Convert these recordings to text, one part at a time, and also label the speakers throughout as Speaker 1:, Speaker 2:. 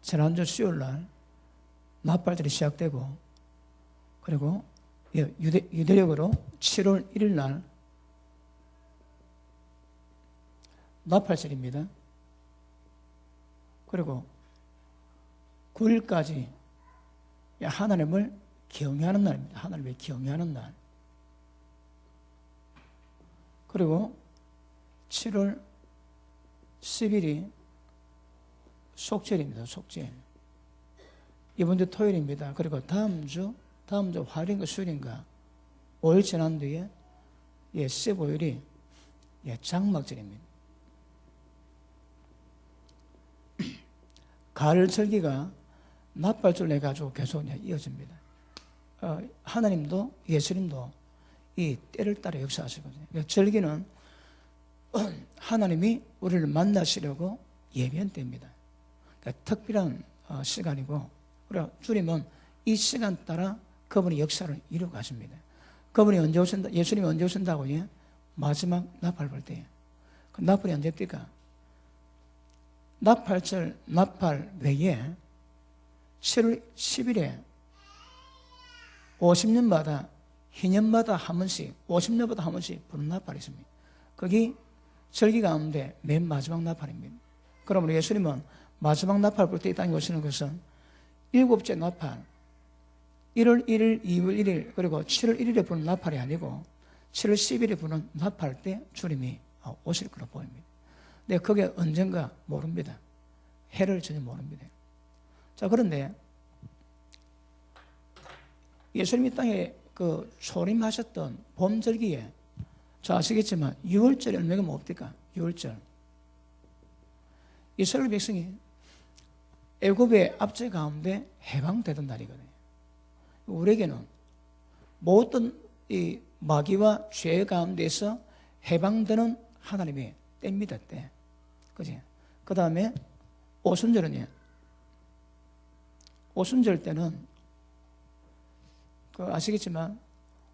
Speaker 1: 지난주 수요일날 납발절이 시작되고, 그리고 유대력으로 7월 1일날 납발절입니다. 그리고 9일까지 하나님을 경외하는 날입니다. 하나님을 경외하는 날. 그리고 7월 10일이 속죄입니다. 속죄. 이번 주 토요일입니다. 그리고 다음 주 화요일인가 수요일인가 5일 지난 뒤에 15일이 장막절입니다. 가을 절기가 납발절로 해가지고 계속 이어집니다. 하나님도 예수님도 이 때를 따라 역사하시거든요. 절기는 하나님이 우리를 만나시려고 예비한 때입니다. 그러니까 특별한 시간이고, 그리고 주님은 이 시간 따라 그분의 역사를 이루고 가십니다. 그분이 언제 오신다? 예수님이 언제 오신다고요? 마지막 나팔 불 때예요. 그 나팔이 언제입니까? 나팔절, 나팔 외에 7월 10일에 50년마다, 희년마다 한 번씩, 50년마다 한 번씩 부는 나팔이 있습니다. 거기 절기 가운데 맨 마지막 나팔입니다. 그러므로 예수님은 마지막 나팔 불 때 이 땅에 오시는 것은 일곱째 나팔, 1월 1일, 2월 1일, 그리고 7월 1일에 부는 나팔이 아니고 7월 10일에 부는 나팔 때 주님이 오실 거로 보입니다. 근데 그게 언젠가 모릅니다. 해를 전혀 모릅니다. 자, 그런데 예수님이 땅에 초림하셨던 봄절기에, 자, 아시겠지만 6월절이 얼마가 뭡니까? 6월절. 이스라엘 백성이 애굽의 압제 가운데 해방되던 날이거든요. 우리에게는 모든 이 마귀와 죄 가운데서 해방되는 하나님의 때입니다, 때. 그지? 그 다음에 오순절은요. 오순절 때는 아시겠지만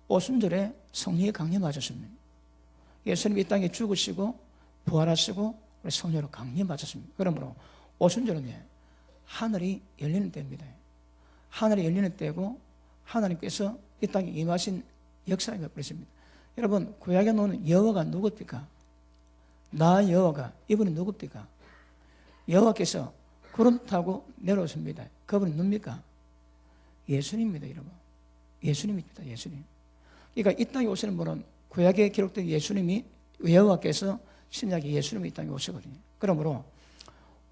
Speaker 1: 오순절에 성령의 강림하셨습니다. 예수님이 이 땅에 죽으시고 부활하시고 우리 성령으로 강림하셨습니다. 그러므로 오순절은요, 하늘이 열리는 때입니다. 하늘이 열리는 때고 하나님께서 이 땅에 임하신 역사가 되어버렸습니다. 여러분, 구약에 나오는 여호와가 누굽니까? 나 여호와가, 이분이 누굽니까? 여호와께서 구름 타고 내려오십니다. 그분이 누굽니까? 예수님입니다, 여러분. 예수님입니다, 예수님. 그러니까 이 땅에 오시는 분은 구약에 기록된 예수님이, 여호와께서 신약에 예수님이 이 땅에 오시거든요. 그러므로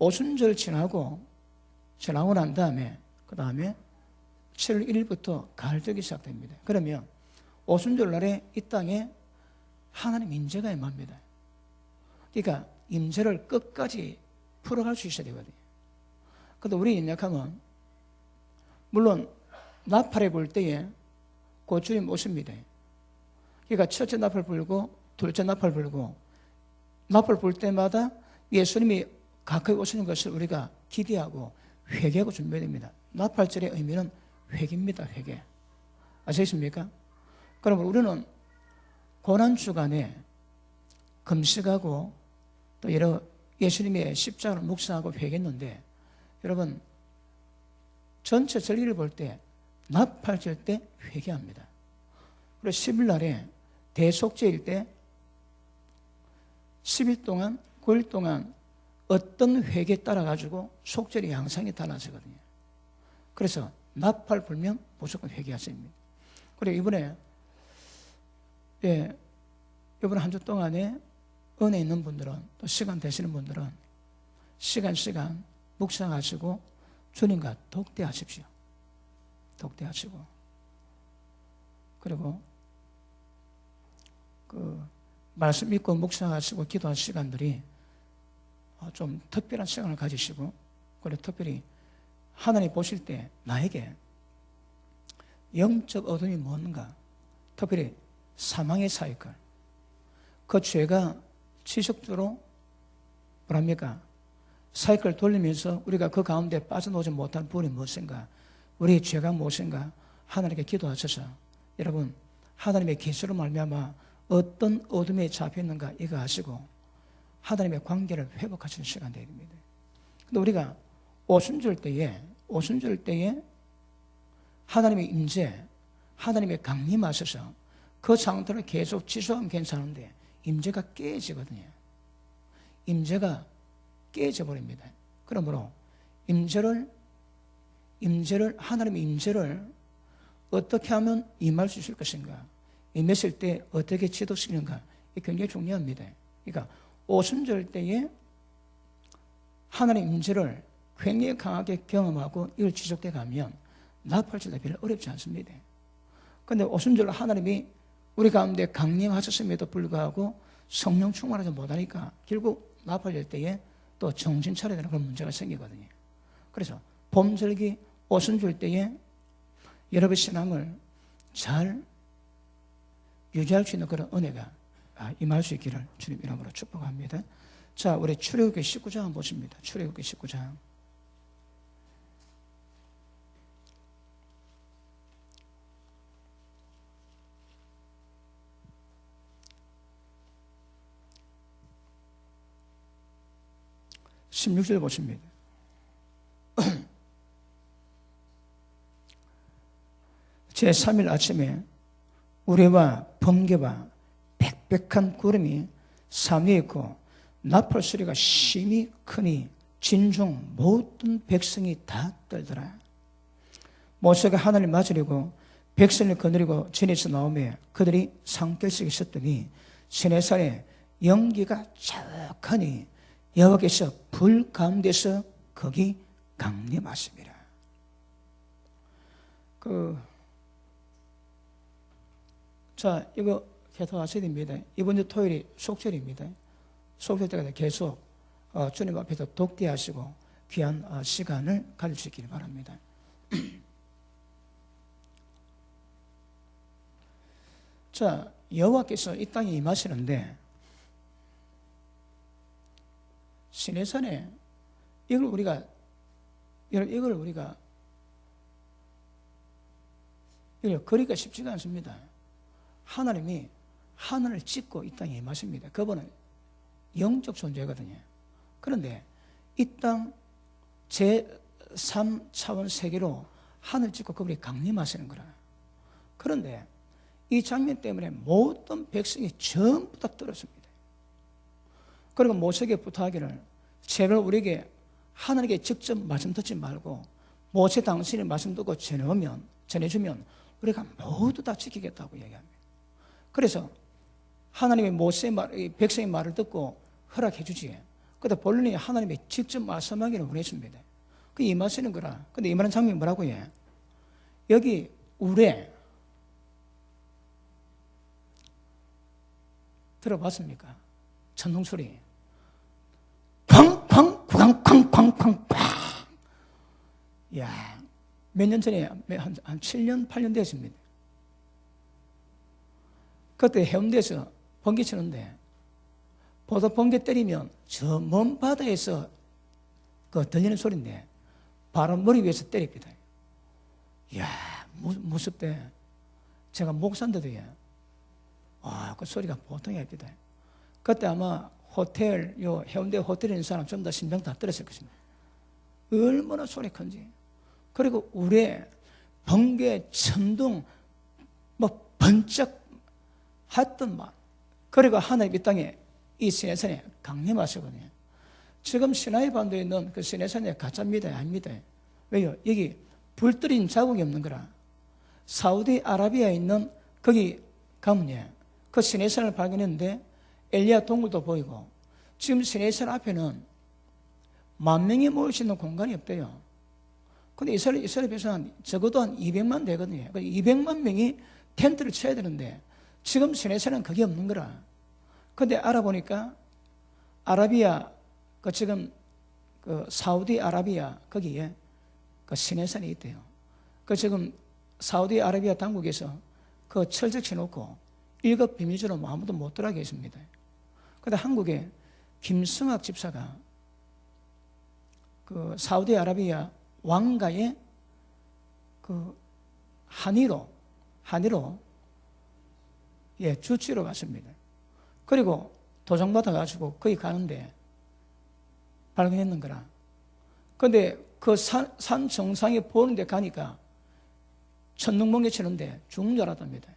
Speaker 1: 오순절 지나고 난 다음에, 그 다음에 7월 1일부터 가을절기 시작됩니다. 그러면 오순절 날에 이 땅에 하나님 임재가 임합니다. 그러니까 임재를 끝까지 풀어갈 수 있어야 되거든요. 그런데 우리 인약하면, 물론 나팔에 불 때에 그 주님 오십니다. 그러니까 첫째 나팔 불고 둘째 나팔 불고, 나팔 불 때마다 예수님이 가까이 오시는 것을 우리가 기대하고 회개하고 준비해야 됩니다. 나팔절의 의미는 회개입니다, 회개. 아시겠습니까? 그러면 우리는 고난주간에 금식하고 또 여러 예수님의 십자가를 묵상하고 회개했는데, 여러분, 전체 절기를 볼 때 나팔절 때 회개합니다. 그리고 10일 날에 대속죄일 때 10일 동안, 9일 동안 어떤 회개에 따라 가지고 속절의 양상이 달라지거든요. 그래서 나팔 불면 무조건 회개하셔야 합니다. 그리고 이번에 한 주 동안에 은혜 있는 분들은, 또 시간 되시는 분들은 시간 묵상하시고 주님과 독대하십시오. 독대하시고, 그리고 말씀 읽고 묵상하시고 기도할 시간들이 좀 특별한 시간을 가지시고, 그리고 특별히 하나님 보실 때 나에게 영적 어둠이 뭔가, 특별히 사망의 사이클, 그 죄가 지속적으로 사이클 돌리면서 우리가 그 가운데 빠져나오지 못한 부분이 무엇인가, 우리의 죄가 무엇인가 하나님께 기도하셔서, 여러분, 하나님의 계시로 말미암아 어떤 어둠에 잡혀있는가 이거 아시고 하나님의 관계를 회복하시는 시간 되어야 됩니다. 근데 우리가 오순절 때에 하나님의 임재, 하나님의 강림하셔서 그 상태를 계속 지속하면 괜찮은데 임재가 깨지거든요. 임재가 깨져버립니다. 그러므로 하나님의 임재를 어떻게 하면 임할 수 있을 것인가, 임했을 때 어떻게 지도시키는가, 이게 굉장히 중요합니다. 그러니까 오순절 때에 하나님의 임재를 굉장히 강하게 경험하고 이걸 지속돼 가면 나팔절도 별로 어렵지 않습니다. 그런데 오순절 하나님이 우리 가운데 강림하셨음에도 불구하고 성령 충만하지 못하니까 결국 나팔절 때에 또 정신 차려야 되는 그런 문제가 생기거든요. 그래서 봄절기 오순절 때에 여러분의 신앙을 잘 유지할 수 있는 그런 은혜가 임할 수 있기를 주님 이름으로 축복합니다. 자, 우리 출애굽기 19장 한번 보십니다. 출애굽기 19장. (16절) 보십니다. 제3일 아침에 우레와 번개와 빽빽한 구름이 산 위에 있고 나팔 소리가 심히 크니 진중 모든 백성이 다 떨더라. 모세가 하나님을 맞으려고 백성을 거느리고 전에서 나오며 그들이 산결석에 있었더니 시내산에 연기가 자욱하니 여호와께서 불 가운데서 거기 강림하십니다. 자, 이거 계속 하셔야 됩니다. 이번 주 토요일이 속절입니다. 속절 때까지 계속 주님 앞에서 독대하시고 귀한 시간을 가질 수 있기를 바랍니다. 자, 여호와께서 이 땅에 임하시는데 시내산에 이걸 우리가 그리기가 쉽지가 않습니다. 하나님이 하늘을 찢고 이 땅에 임하십니다. 그분은 영적 존재거든요. 그런데 이 땅 제3차원 세계로 하늘 찢고 그분이 강림하시는 거라. 그런데 이 장면 때문에 모든 백성이 전부 다 떨었습니다. 그리고 모세에게 부탁하기를 제발 우리에게 하나님께 직접 말씀 듣지 말고 모세 당신의 말씀 듣고 전해주면 우리가 모두 다 지키겠다고 얘기합니다. 그래서 하나님의 백성의 말을 듣고 허락해 주지. 그런데 본론이 하나님의 직접 말씀하기를 원했습니다. 그 임하시는 거라. 근데 임하는 장면이 뭐라고 해? 여기 우레 들어봤습니까? 천둥 소리. 쾅쾅 쾅쾅 쾅. 야, 몇 년 전에 한 7년 8년 됐습니다. 그때 해운대에서 번개 치는데 보다 번개 때리면 저 먼 바다에서 들리는 소리인데 바로 머리 위에서 때립니다. 이야, 무섭대. 제가 목사인데도 그 소리가 보통이 아닙니다. 그때 아마 해운대 호텔에 있는 사람 전부 다 심장 다 떨었을 것입니다. 얼마나 소리 큰지. 그리고 우레, 번개, 천둥, 번쩍 했던 말. 그리고 하나님 이 땅에 이 시내산에 강림하시거든요. 지금 시나이 반도에 있는 그 시내산이 가짜입니다. 아닙니다. 왜요? 여기 불 떨어진 자국이 없는 거라. 사우디아라비아에 있는 거기 가면 그 시내산을 발견했는데 엘리야 동굴도 보이고 지금 시내산 앞에는 10,000명이 모일 수 있는 공간이 없대요. 근데 이스라엘 백성은 적어도 한 200만 되거든요. 200만 명이 텐트를 쳐야 되는데 지금 시내산은 그게 없는 거라. 근데 알아보니까 아라비아, 지금 사우디아라비아 거기에 시내산이 있대요. 지금 사우디아라비아 당국에서 철책 쳐놓고 1급 비밀주로 아무도 못 들어가게 했습니다. 근데 한국에 김승학 집사가 사우디아라비아 왕가의 한의로 주치러 갔습니다. 그리고 도장받아가지고 거기 가는데 발견했는 거라. 그런데 그 산 정상에 보는 데 가니까 천둥번개 치는데 죽는 줄 알았답니다.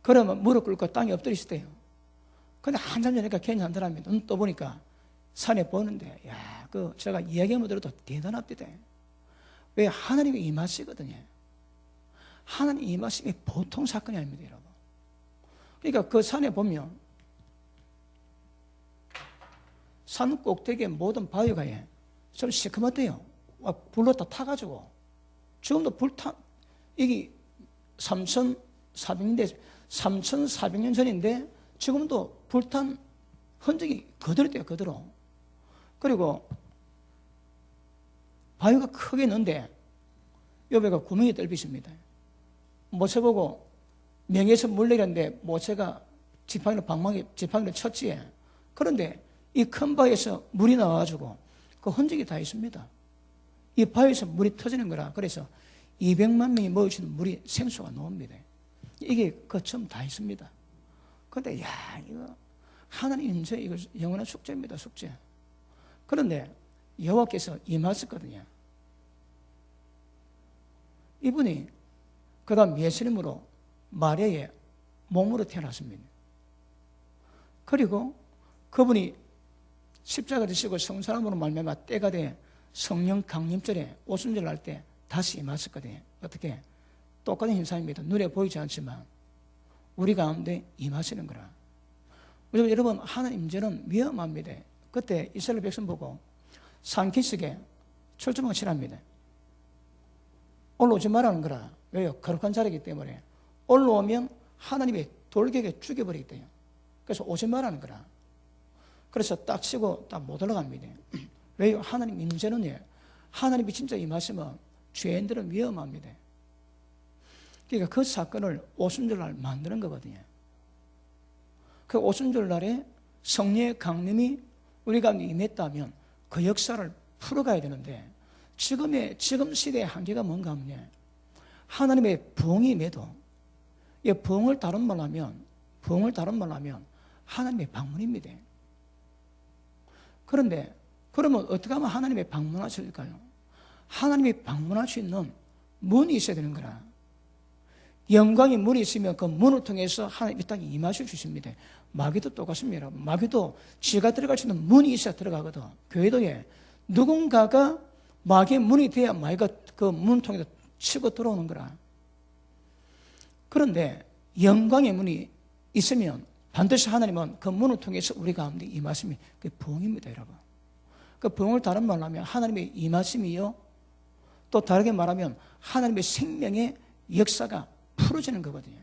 Speaker 1: 그러면 무릎 꿇고 땅에 엎드리실 때요. 근데 한참 전에니까 괜찮더랍니다. 눈 떠보니까 산에 보는데, 야, 제가 이야기만 들어도 대단합니다. 왜? 하나님의 임하시거든요. 하나님 임하심이 보통 사건이 아닙니다, 여러분. 그러니까 그 산에 보면 산 꼭대기에 모든 바위가 좀 시커멓대요. 불로 다 타가지고. 지금도 이게 3,400년 전인데 지금도 불탄 흔적이 그대로 돼요, 그대로. 그리고 바위가 크게 있는데 옆에가 구멍이 뚫리십니다. 모세보고 명에서 물 내렸는데 모세가 지팡이로 쳤지. 그런데 이 큰 바위에서 물이 나와가지고 그 흔적이 다 있습니다. 이 바위에서 물이 터지는 거라. 그래서 200만 명이 모여주는 물이 생수가 나옵니다. 이게 거점 다 있습니다. 그런데 이거 하나님 인재, 이거 영원한 숙제입니다, 숙제. 그런데 여호와께서 임하셨거든요. 이분이 그 다음 예수님으로 마리아의 몸으로 태어났습니다. 그리고 그분이 십자가 지시고 성사람으로 말미암아 때가 돼 성령 강림절에 오순절 날 때 다시 임하셨거든요. 어떻게? 똑같은 현상입니다. 눈에 보이지 않지만 우리 가운데 임하시는 거라. 여러분, 하나님 임재는 위험합니다. 그때 이스라엘 백성 보고 산기슭에 철조망 칠합니다. 올라오지 말라는 거라. 왜요? 거룩한 자리이기 때문에. 올라오면 하나님의 돌격에 죽여버리기 때문에. 그래서 오지 말라는 거라. 그래서 딱 치고 딱 못 올라갑니다. 왜요? 하나님 임재는 하나님이 진짜 임하시면 죄인들은 위험합니다. 그러니까 그 사건을 오순절날 만드는 거거든요. 그 오순절날에 성령의 강림이 우리 가운데 임했다면 그 역사를 풀어가야 되는데 지금 시대의 한계가 뭔가 하면 하나님의 부흥이 임해도 이 부흥을 다른 말로 하면 하나님의 방문입니다. 그런데 그러면 어떻게 하면 하나님의 방문하실까요? 하나님이 방문할 수 있는 문이 있어야 되는 거라. 영광의 문이 있으면 그 문을 통해서 하나님이 땅에 임하실 수 있습니다. 마귀도 똑같습니다. 마귀도 지가 들어갈 수 있는 문이 있어야 들어가거든. 교회도 누군가가 마귀의 문이 돼야 마귀가 그 문 통해서 치고 들어오는 거라. 그런데 영광의 문이 있으면 반드시 하나님은 그 문을 통해서 우리 가운데 임하심이 그게 부흥입니다, 여러분. 그 부흥을 다른 말로 하면 하나님의 임하심이요, 또 다르게 말하면 하나님의 생명의 역사가 풀어지는 거거든요.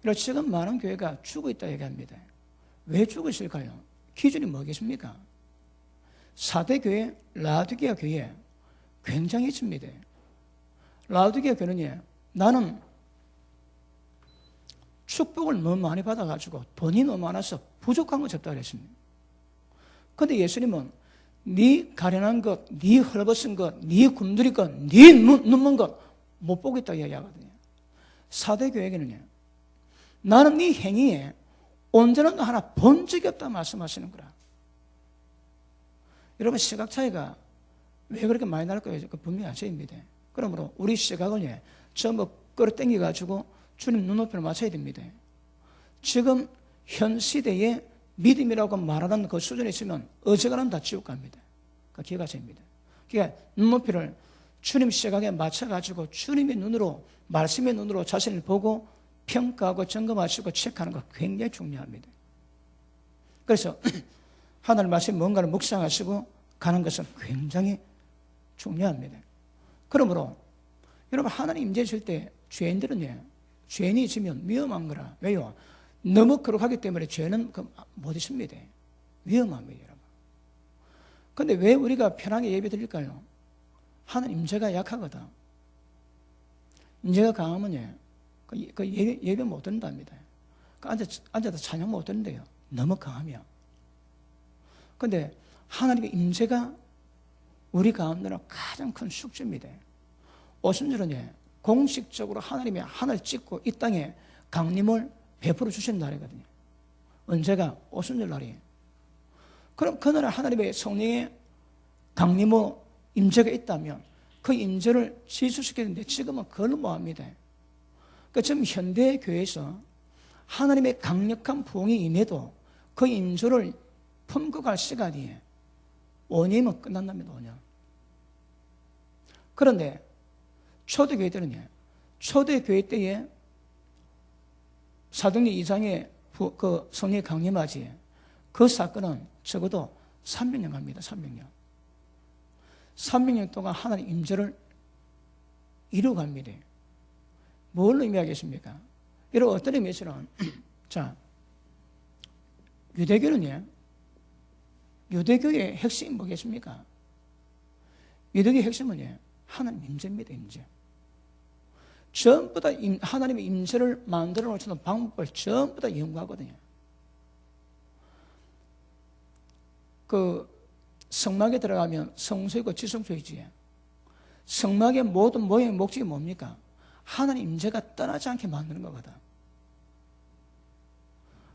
Speaker 1: 그래서 지금 많은 교회가 죽어 있다 얘기합니다. 왜 죽으실까요? 기준이 뭐겠습니까? 4대 교회, 라오디게아 교회 굉장했습니다. 라오디게아 교회는 나는 축복을 너무 많이 받아가지고 돈이 너무 많아서 부족한 것 없다고 했습니다. 그런데 예수님은 네 가련한 것, 네 헐벗은 것, 네 굶주린 것, 네 눈먼 것 못 보겠다고 이야기하거든요. 4대 교회에게는요, 나는 네 행위에 온전한 거 하나 본 적이 없다 말씀하시는 거라. 여러분, 시각 차이가 왜 그렇게 많이 날까요? 분명히 아셔입니다. 그러므로 우리 시각을 전부 끌어당겨가지고 주님 눈높이를 맞춰야 됩니다. 지금 현 시대에 믿음이라고 말하는 그 수준에 있으면 어지간하면 다 지옥 갑니다. 그 기가십니다. 그러니까 눈높이를 주님 시각에 맞춰가지고 주님의 눈으로, 말씀의 눈으로 자신을 보고 평가하고 점검하시고 체크하는 거 굉장히 중요합니다. 그래서 하나님 말씀 뭔가를 묵상하시고 가는 것은 굉장히 중요합니다. 그러므로 여러분, 하나님 임재하실 때 죄인이 있으면 위험한 거라. 왜요? 너무 거룩하기 때문에 죄는 못 있습니다. 위험합니다, 여러분. 그런데 왜 우리가 편하게 예배 드릴까요? 하나님 임재가 약하거든. 임재가 강하면 예배 못 드린답니다. 앉아서 찬양 못 드린대요. 너무 강하면. 그런데 하나님의 임재가 우리 가운데는 가장 큰 숙제입니다. 오순절은 공식적으로 하나님의 하늘 찍고 이 땅에 강림을 베풀어 주신 날이거든요. 언제가? 오순절 날이에요. 그럼 그날은 하나님의 성령의 강림의 임재가 있다면 그 임재를 지수시키는데 지금은 그걸 뭐합니다. 그러니까 지금 현대 교회에서 하나님의 강력한 부흥이 임해도 그 임재를 품고 갈 시간이 5년이면 끝난답니다. 5년. 그런데 초대교회들은요, 초대교회 때에 사도행전 2장의 그 성령의 강림하지, 그 사건은 적어도 300년 갑니다. 300년. 300년 동안 하나님 임재를 이루어갑니다. 뭘 의미하겠습니까? 여러분, 어떤 의미에서는 자, 유대교는요, 유대교의 핵심이 뭐겠습니까? 유대교의 핵심은요, 하나님 임재입니다. 임재. 전부 다 하나님의 임재를 만들어 놓는 방법을 전부 다 연구하거든요. 그 성막에 들어가면 성소이고 지성소이지. 성막의 모든 모형의 목적이 뭡니까? 하나님 임재가 떠나지 않게 만드는 거거든.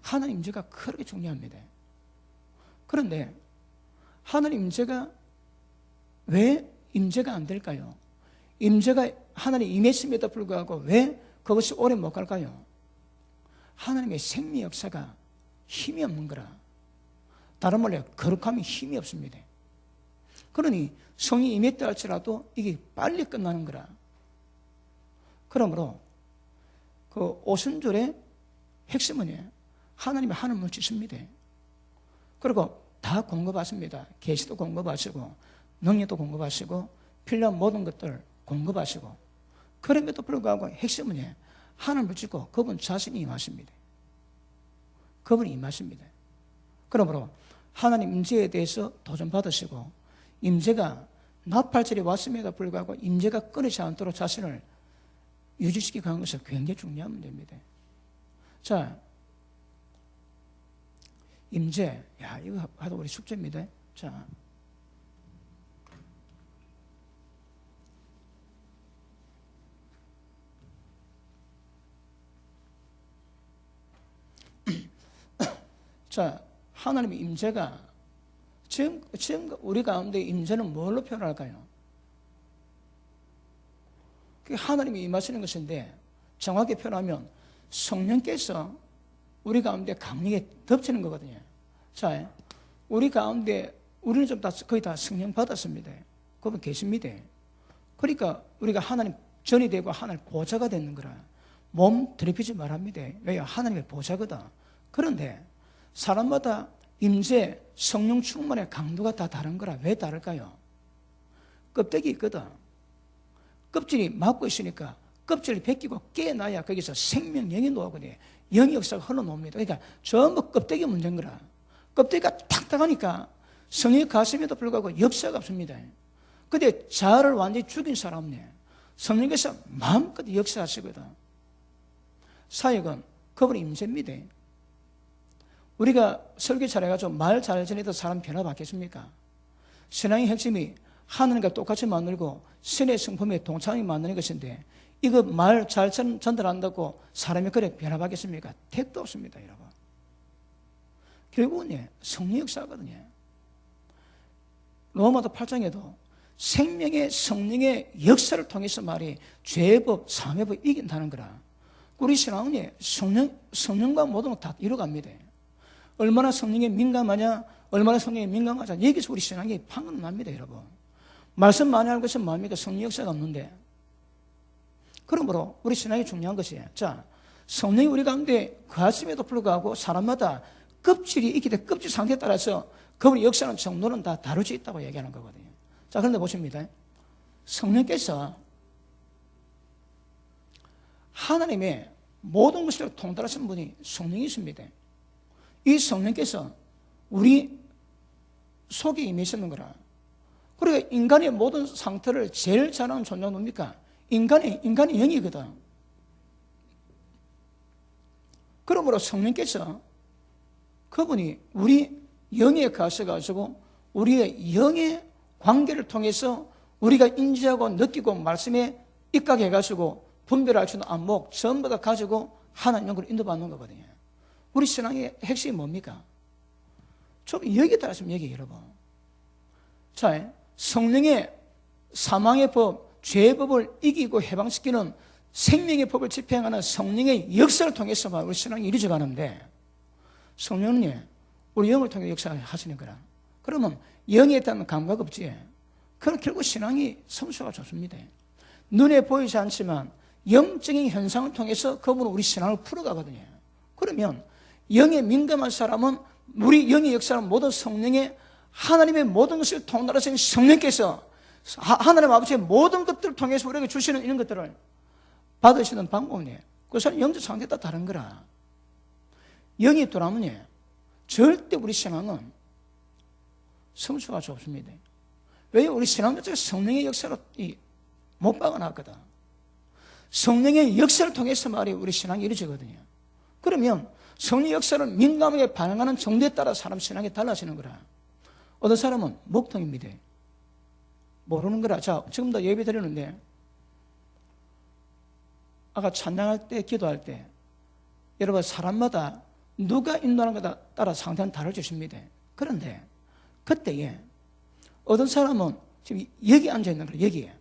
Speaker 1: 하나님 임재가 그렇게 중요합니다. 그런데 하나님 임재가 왜 임재가 안 될까요? 임재가 하나님 임했음에도 불구하고 왜 그것이 오래 못 갈까요? 하나님의 생명 역사가 힘이 없는 거라. 다른 말로 거룩함이 힘이 없습니다. 그러니 성이 임했다 할지라도 이게 빨리 끝나는 거라. 그러므로 그 오순절의 핵심은 하나님의 하늘을 짓습니다. 그리고 다 공급하십니다. 계시도 공급하시고 능력도 공급하시고 필요한 모든 것들 공급하시고, 그럼에도 불구하고 핵심은 하늘을 짓고 그분 자신이 임하십니다. 그분이 임하십니다. 그러므로 하나님 임재에 대해서 도전받으시고, 임재가 나팔절이 왔음에도 불구하고 임재가 끊이지 않도록 자신을 유지시키고 가는 것은 굉장히 중요한 문제입니다. 자, 임재, 야, 이거 하도 우리 숙제입니다. 자, 자, 하나님의 임재가 지금 우리 가운데 임재는 뭘로 표현할까요? 하나님이 임하시는 것인데 정확히 표현하면 성령께서 우리 가운데 강력하게 덮치는 거거든요. 자, 우리 가운데 우리는 좀 다 거의 다 성령 받았습니다. 그분 계십니다. 그러니까 우리가 하나님 전이 되고 하나님 보좌가 되는 거라. 몸 더럽히지 말합니다. 왜요? 하나님의 보좌거든. 그런데 사람마다 임재, 성령 충만의 강도가 다 다른 거라. 왜 다를까요? 껍데기 있거든. 껍질이 막고 있으니까 껍질을 벗기고 깨놔야 거기서 생명, 영이 나오거든요. 영의 역사가 흘러나옵니다. 그러니까 전부 껍데기 문제인 거라. 껍데기가 탁탁하니까 성령의 가슴에도 불구하고 역사가 없습니다. 근데 자아를 완전히 죽인 사람네. 성령께서 마음껏 역사하시거든. 사역은 그분의 임재입니다. 우리가 설교 잘해가지고 말 잘 전해도 사람 변화 받겠습니까? 신앙의 핵심이 하나님과 똑같이 만들고 신의 성품에 동참이 만드는 것인데, 이거 말 잘 전달한다고 사람이 그래 변화 받겠습니까? 택도 없습니다, 여러분. 결국은 성령 역사거든요. 로마도 8장에도 생명의 성령의 역사를 통해서 말이 죄법, 사매법 이긴다는 거라. 우리 신앙은 성령과 모든 것 다 이루어갑니다. 얼마나 성령에 민감하냐, 얼마나 성령에 민감하냐, 여기서 우리 신앙이 판단 납니다, 여러분. 말씀 많이 할 것은 뭡니까? 성령 역사가 없는데. 그러므로 우리 신앙이 중요한 것이에요. 자, 성령이 우리 가운데 거하심에도 불구하고 사람마다 껍질이 있기 때문에 껍질 상태에 따라서 그분의 역사는 정도는 다 다를 수 있다고 얘기하는 거거든요. 자, 그런데 보십니다. 성령께서 하나님의 모든 것을 통달하신 분이 성령이십니다. 이 성령께서 우리 속에 임하시는 거라. 그러니까 인간의 모든 상태를 제일 잘하는 존재가 뭡니까? 인간의 영이거든. 그러므로 성령께서 그분이 우리 영에 가셔가지고 우리의 영의 관계를 통해서 우리가 인지하고 느끼고 말씀에 입각해가지고 분별할 수 있는 안목 전부 다 가지고 하나님 영으로 인도받는 거거든요. 우리 신앙의 핵심이 뭡니까? 좀 여기에 따라서 여기 여러분. 자, 성령의 사망의 법, 죄의 법을 이기고 해방시키는 생명의 법을 집행하는 성령의 역사를 통해서만 우리 신앙이 이루어져 가는데, 성령은 우리 영을 통해 역사를 하시는 거라. 그러면 영에 대한 감각 없지. 그럼 결국 신앙이 성수가 좋습니다. 눈에 보이지 않지만 영적인 현상을 통해서 그분은 우리 신앙을 풀어가거든요. 그러면 영에 민감한 사람은, 우리 영의 역사는 모든 성령의, 하나님의 모든 것을 통달하신 성령께서 하나님 아버지의 모든 것들을 통해서 우리에게 주시는 이런 것들을 받으시는 방법이에요. 그 사람 영적 상태에 따라 다른 거라. 영이 돌아오면 절대 우리 신앙은 성수가 좋습니다. 왜요? 우리 신앙 자체가 성령의 역사로 못 박아놨거든. 성령의 역사를 통해서 말이 우리 신앙이 이루어지거든요. 그러면 성령 역사를 민감하게 반응하는 정도에 따라 사람 신앙이 달라지는 거라. 어떤 사람은 먹통입니다. 모르는 거라. 자, 지금도 예배 드리는데, 아까 찬양할 때, 기도할 때, 여러분 사람마다 누가 인도하는 것에 따라 상태는 다르십니다. 그런데 그때에 어떤 사람은 지금 여기 앉아 있는 거예요. 여기에.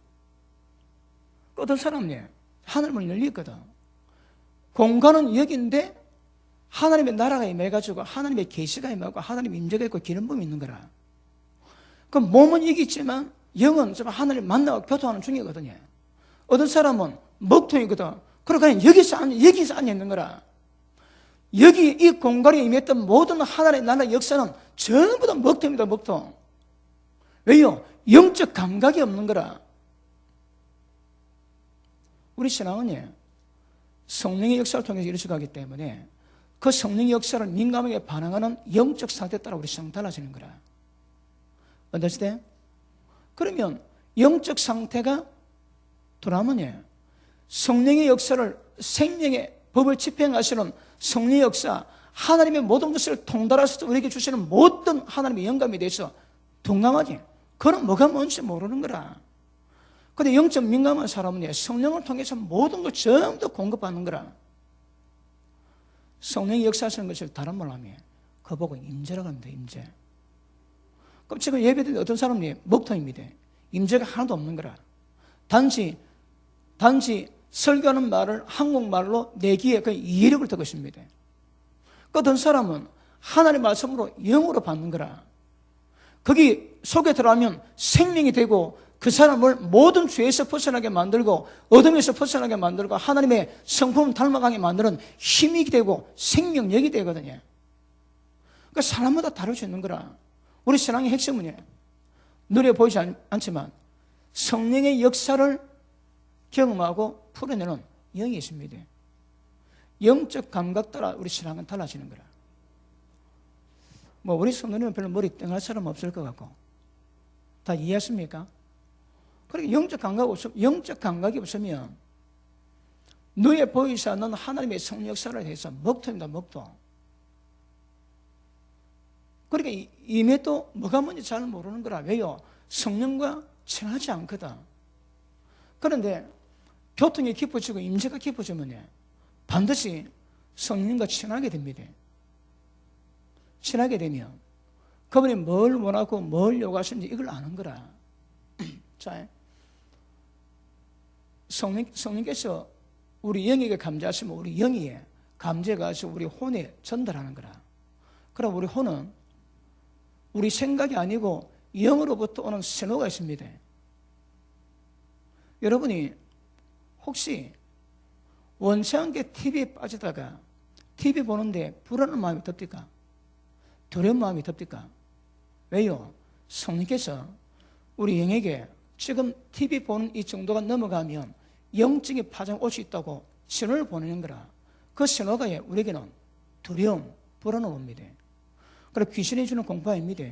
Speaker 1: 어떤 사람은 하늘문이 열리거든. 공간은 여기인데 하나님의 나라가 임해가지고 하나님의 계시가 임하고 하나님의 임재가 있고 기름붐이 있는 거라. 그럼 몸은 여기 있지만 영은 좀 하나님 만나고 교통하는 중이거든요. 어떤 사람은 먹통이거든. 그러니까 여기서 앉아 있는 거라. 여기 이 공간에 임했던 모든 하나님의 나라의 역사는 전부 다 먹통입니다. 먹통. 왜요? 영적 감각이 없는 거라. 우리 신앙은 성령의 역사를 통해서 이루어가기 때문에 그 성령의 역사를 민감하게 반응하는 영적 상태에 따라 우리 신앙이 달라지는 거라. understand? 그러면 영적 상태가 돌아오면 성령의 역사를, 생명의 법을 집행하시는 성령의 역사, 하나님의 모든 것을 통달하셔서 우리에게 주시는 모든 하나님의 영감에 대해서 동감하지. 그건 뭐가 뭔지 모르는 거라. 근데 영적 민감한 사람은 성령을 통해서 모든 걸 전부 공급받는 거라. 성령이 역사하시는 것을 다른 말로 하면 그거 보고 임재라고 합니다. 임재. 그럼 지금 예배드린 어떤 사람이 먹통입니다. 임재가 하나도 없는 거라. 단지 설교하는 말을 한국말로 내기에 그 이해력을 듣고 있습니다. 그 어떤 사람은 하나님의 말씀으로 영으로 받는 거라. 거기 속에 들어가면 생명이 되고 그 사람을 모든 죄에서 벗어나게 만들고 어둠에서 벗어나게 만들고 하나님의 성품을 닮아가게 만드는 힘이 되고 생명력이 되거든요. 그러니까 사람마다 다를 수 있는 거라. 우리 신앙의 핵심은 눈에 보이지 않지만 성령의 역사를 경험하고 풀어내는 영이 있습니다. 영적 감각 따라 우리 신앙은 달라지는 거라. 우리 성도님은 별로 머리 땡할 사람 없을 것 같고 다 이해하십니까? 그러니까 영적 감각이 없으면 눈에 보이지 않는 하나님의 성령 역사를 해서 먹통입니다. 먹통. 그러니까 임해도 뭐가 뭔지 잘 모르는 거라. 왜요? 성령과 친하지 않거든. 그런데 교통이 깊어지고 임재가 깊어지면 반드시 성령과 친하게 됩니다. 친하게 되면 그분이 뭘 원하고 뭘 요구하시는지 이걸 아는 거라. 자, 성령께서 우리 영에게 감지하시면 우리 영이 감지가 가지고 우리 혼에 전달하는 거라. 그럼 우리 혼은 우리 생각이 아니고 영으로부터 오는 신호가 있습니다. 여러분이 혹시 원치 않게 TV에 빠지다가 TV 보는데 불안한 마음이 듭니까? 두려운 마음이 듭니까? 왜요? 성령께서 우리 영에게 지금 TV 보는 이 정도가 넘어가면 영적인 파장이 올 수 있다고 신호를 보내는 거라. 그 신호가 우리에게는 두려움, 불안을 옵니다. 그래 귀신이 주는 공포입니다.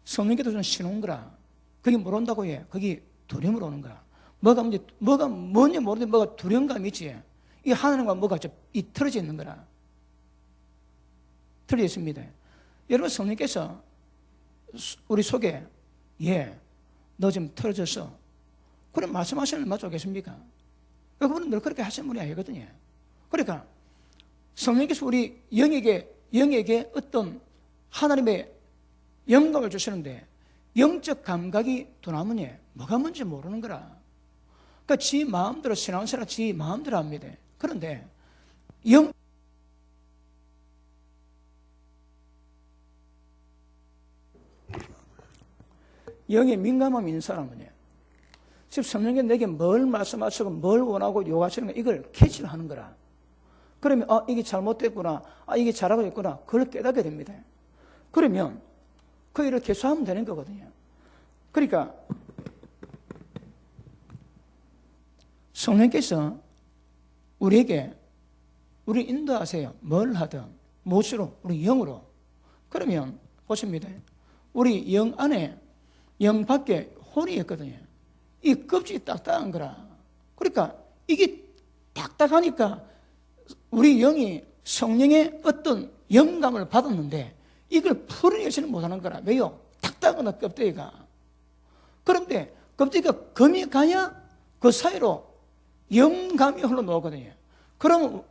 Speaker 1: 성령께서 주는 신호인 거라. 그게 뭘 온다고 해? 그게 두려움을 오는 거라. 뭐가 뭔지 모르는데 뭐가 두려움감이 있지. 이 하나님과 뭐가 이 틀어져 있는 거라. 틀어져 있습니다. 여러분 성령께서 우리 속에 너 지금 틀어졌어. 그럼 말씀하시는 분 맞죠? 계십니까? 그분은 늘 그렇게 하시는 분이 아니거든요. 그러니까 성령께서 우리 영에게 어떤 하나님의 영감을 주시는데 영적 감각이 둔하면 뭐가 뭔지 모르는 거라. 그러니까 지 마음대로 신앙생활 지 마음대로 합니다. 그런데 영에 민감함이 있는 사람은 지금 성령이 내게 뭘 말씀하시고 뭘 원하고 요구하시는 거 이걸 캐치를 하는 거라. 그러면 이게 잘못됐구나, 이게 잘하고 있구나, 그걸 깨닫게 됩니다. 그러면 그 일을 계속하면 되는 거거든요. 그러니까 성령께서 우리에게 우리 인도하세요. 뭘 하든 무엇으로? 우리 영으로. 그러면 보십니다. 우리 영 안에 영 밖에 혼이 있거든요. 이 껍질이 딱딱한 거라. 그러니까 이게 딱딱하니까 우리 영이 성령의 어떤 영감을 받았는데 이걸 풀어내지는 못하는 거라. 왜요? 딱딱하거나 껍데기가. 그런데 껍데기가 검이 가야 그 사이로 영감이 흘러나오거든요. 그러면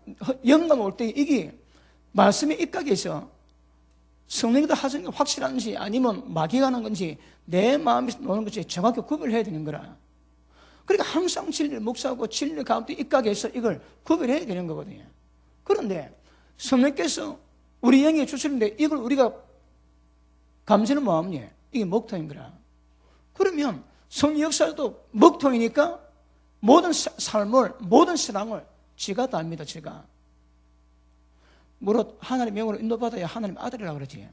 Speaker 1: 영감 올 때 이게 말씀의 입각에서 성령이다 하시는 게 확실한지 아니면 마귀가 하는 건지 내 마음이 노는 건지 정확히 구별해야 되는 거라. 그러니까 항상 진리를 묵상하고 진리 가운데 입각해서 이걸 구별해야 되는 거거든요. 그런데 성령께서 우리 영에 주시는데 이걸 우리가 감지는 뭐하면 이게 먹통인 거라. 그러면 성령 역사도 먹통이니까 모든 삶을 모든 신앙을 지가 다 압니다. 지가. 물론 하나님의 영으로 인도받아야 하나님 아들이라고 그러지.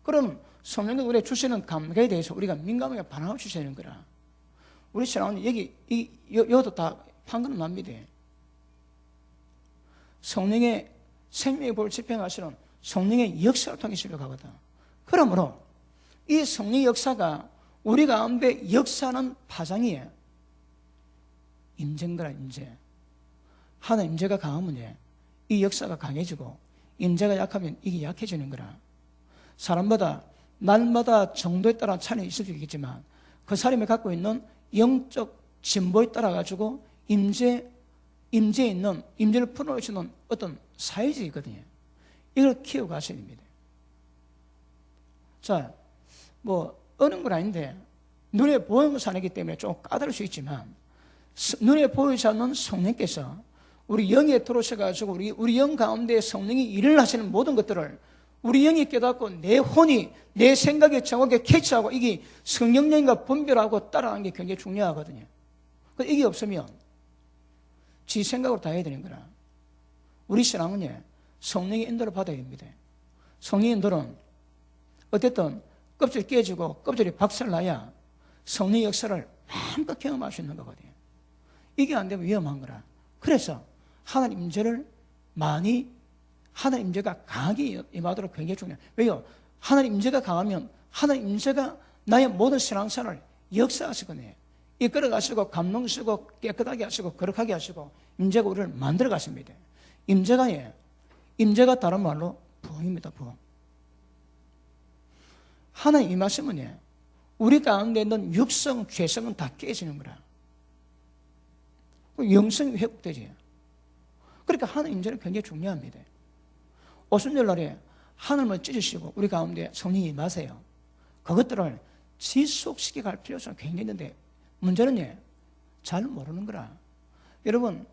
Speaker 1: 그럼 성령이 우리에 주시는 감각에 대해서 우리가 민감하게 반응해 주셔야 되는 거라. 우리 신앙은 여기도 다 판가름 납니다. 성령의 생명의 법을 집행하시는 성령의 역사를 통해 시작하거든. 그러므로 이 성령의 역사가 우리 가운데 역사하는 파장이에요. 임재인 거라, 임재. 하나님 임재가 강하면 이 역사가 강해지고 임재가 약하면 이게 약해지는 거라. 사람마다 날마다 정도에 따라 차이는 있을 수 있겠지만 그 사람이 갖고 있는 영적 진보에 따라 가지고 임재에 있는 임재를 풀어주는 어떤 사회적이 있거든요. 이걸 키워가셔야 됩니다. 자, 뭐 어느 건 아닌데 눈에 보이는 것은 아니기 때문에 좀 까다로울 수 있지만 눈에 보이지 않는 성령께서 우리 영에 들어오셔가지고 우리 영 가운데 성령이 일을 하시는 모든 것들을 우리 영이 깨닫고 내 혼이 내 생각에 정확하게 캐치하고 이게 성령령과 분별하고 따라가는 게 굉장히 중요하거든요. 이게 없으면 지 생각으로 다 해야 되는 거라. 우리 신앙은 성령의 인도를 받아야 됩니다. 성령의 인도는 어쨌든 껍질이 깨지고 껍질이 박살나야 성령의 역사를 마음껏 경험할 수 있는 거거든요. 이게 안 되면 위험한 거라. 그래서 하나님 임재를 많이 하나님 임재가 강하게 임하도록 굉장히 중요해요. 왜요? 하나님 임재가 강하면 하나님 임재가 나의 모든 신앙생활을 역사하시거든요. 이끌어 가시고 감동 주시고 깨끗하게 하시고 거룩하게 하시고 임재가 우리를 만들어 가십니다. 임재가 다른 말로 부흥입니다. 부흥. 하나님 임하시면 우리 가운데 있는 육성, 죄성은 다 깨지는 거라. 영성이 회복되지. 그러니까 하나님 임재는 굉장히 중요합니다. 오순절 날에 하늘을 찢으시고 우리 가운데 성령이 임하세요. 그것들을 지속시켜 갈 필요성이 굉장히 있는데 문제는 잘 모르는 거라. 여러분,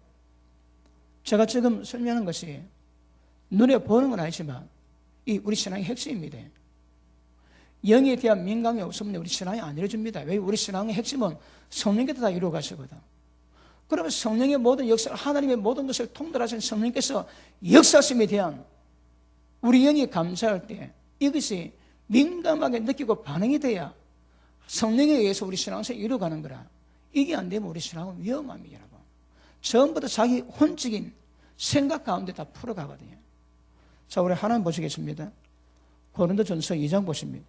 Speaker 1: 제가 지금 설명하는 것이 눈에 보이는 건 아니지만 이 우리 신앙의 핵심입니다. 영에 대한 민감이 없으면 우리 신앙이 안 이루어집니다. 왜? 우리 신앙의 핵심은 성령께서 다 이루어 가시거든. 그러면 성령의 모든 역사, 하나님의 모든 것을 통달하신 성령께서 역사심에 대한 우리 영이 감사할 때 이것이 민감하게 느끼고 반응이 돼야 성령에 의해서 우리 신앙생활이 이루어가는 거라. 이게 안 되면 우리 신앙은 위험합니다, 여러분. 전부 다 자기 혼적인 생각 가운데 다 풀어가거든요. 자, 우리 하나님 보시겠습니다. 고린도전서 2장 보십니다.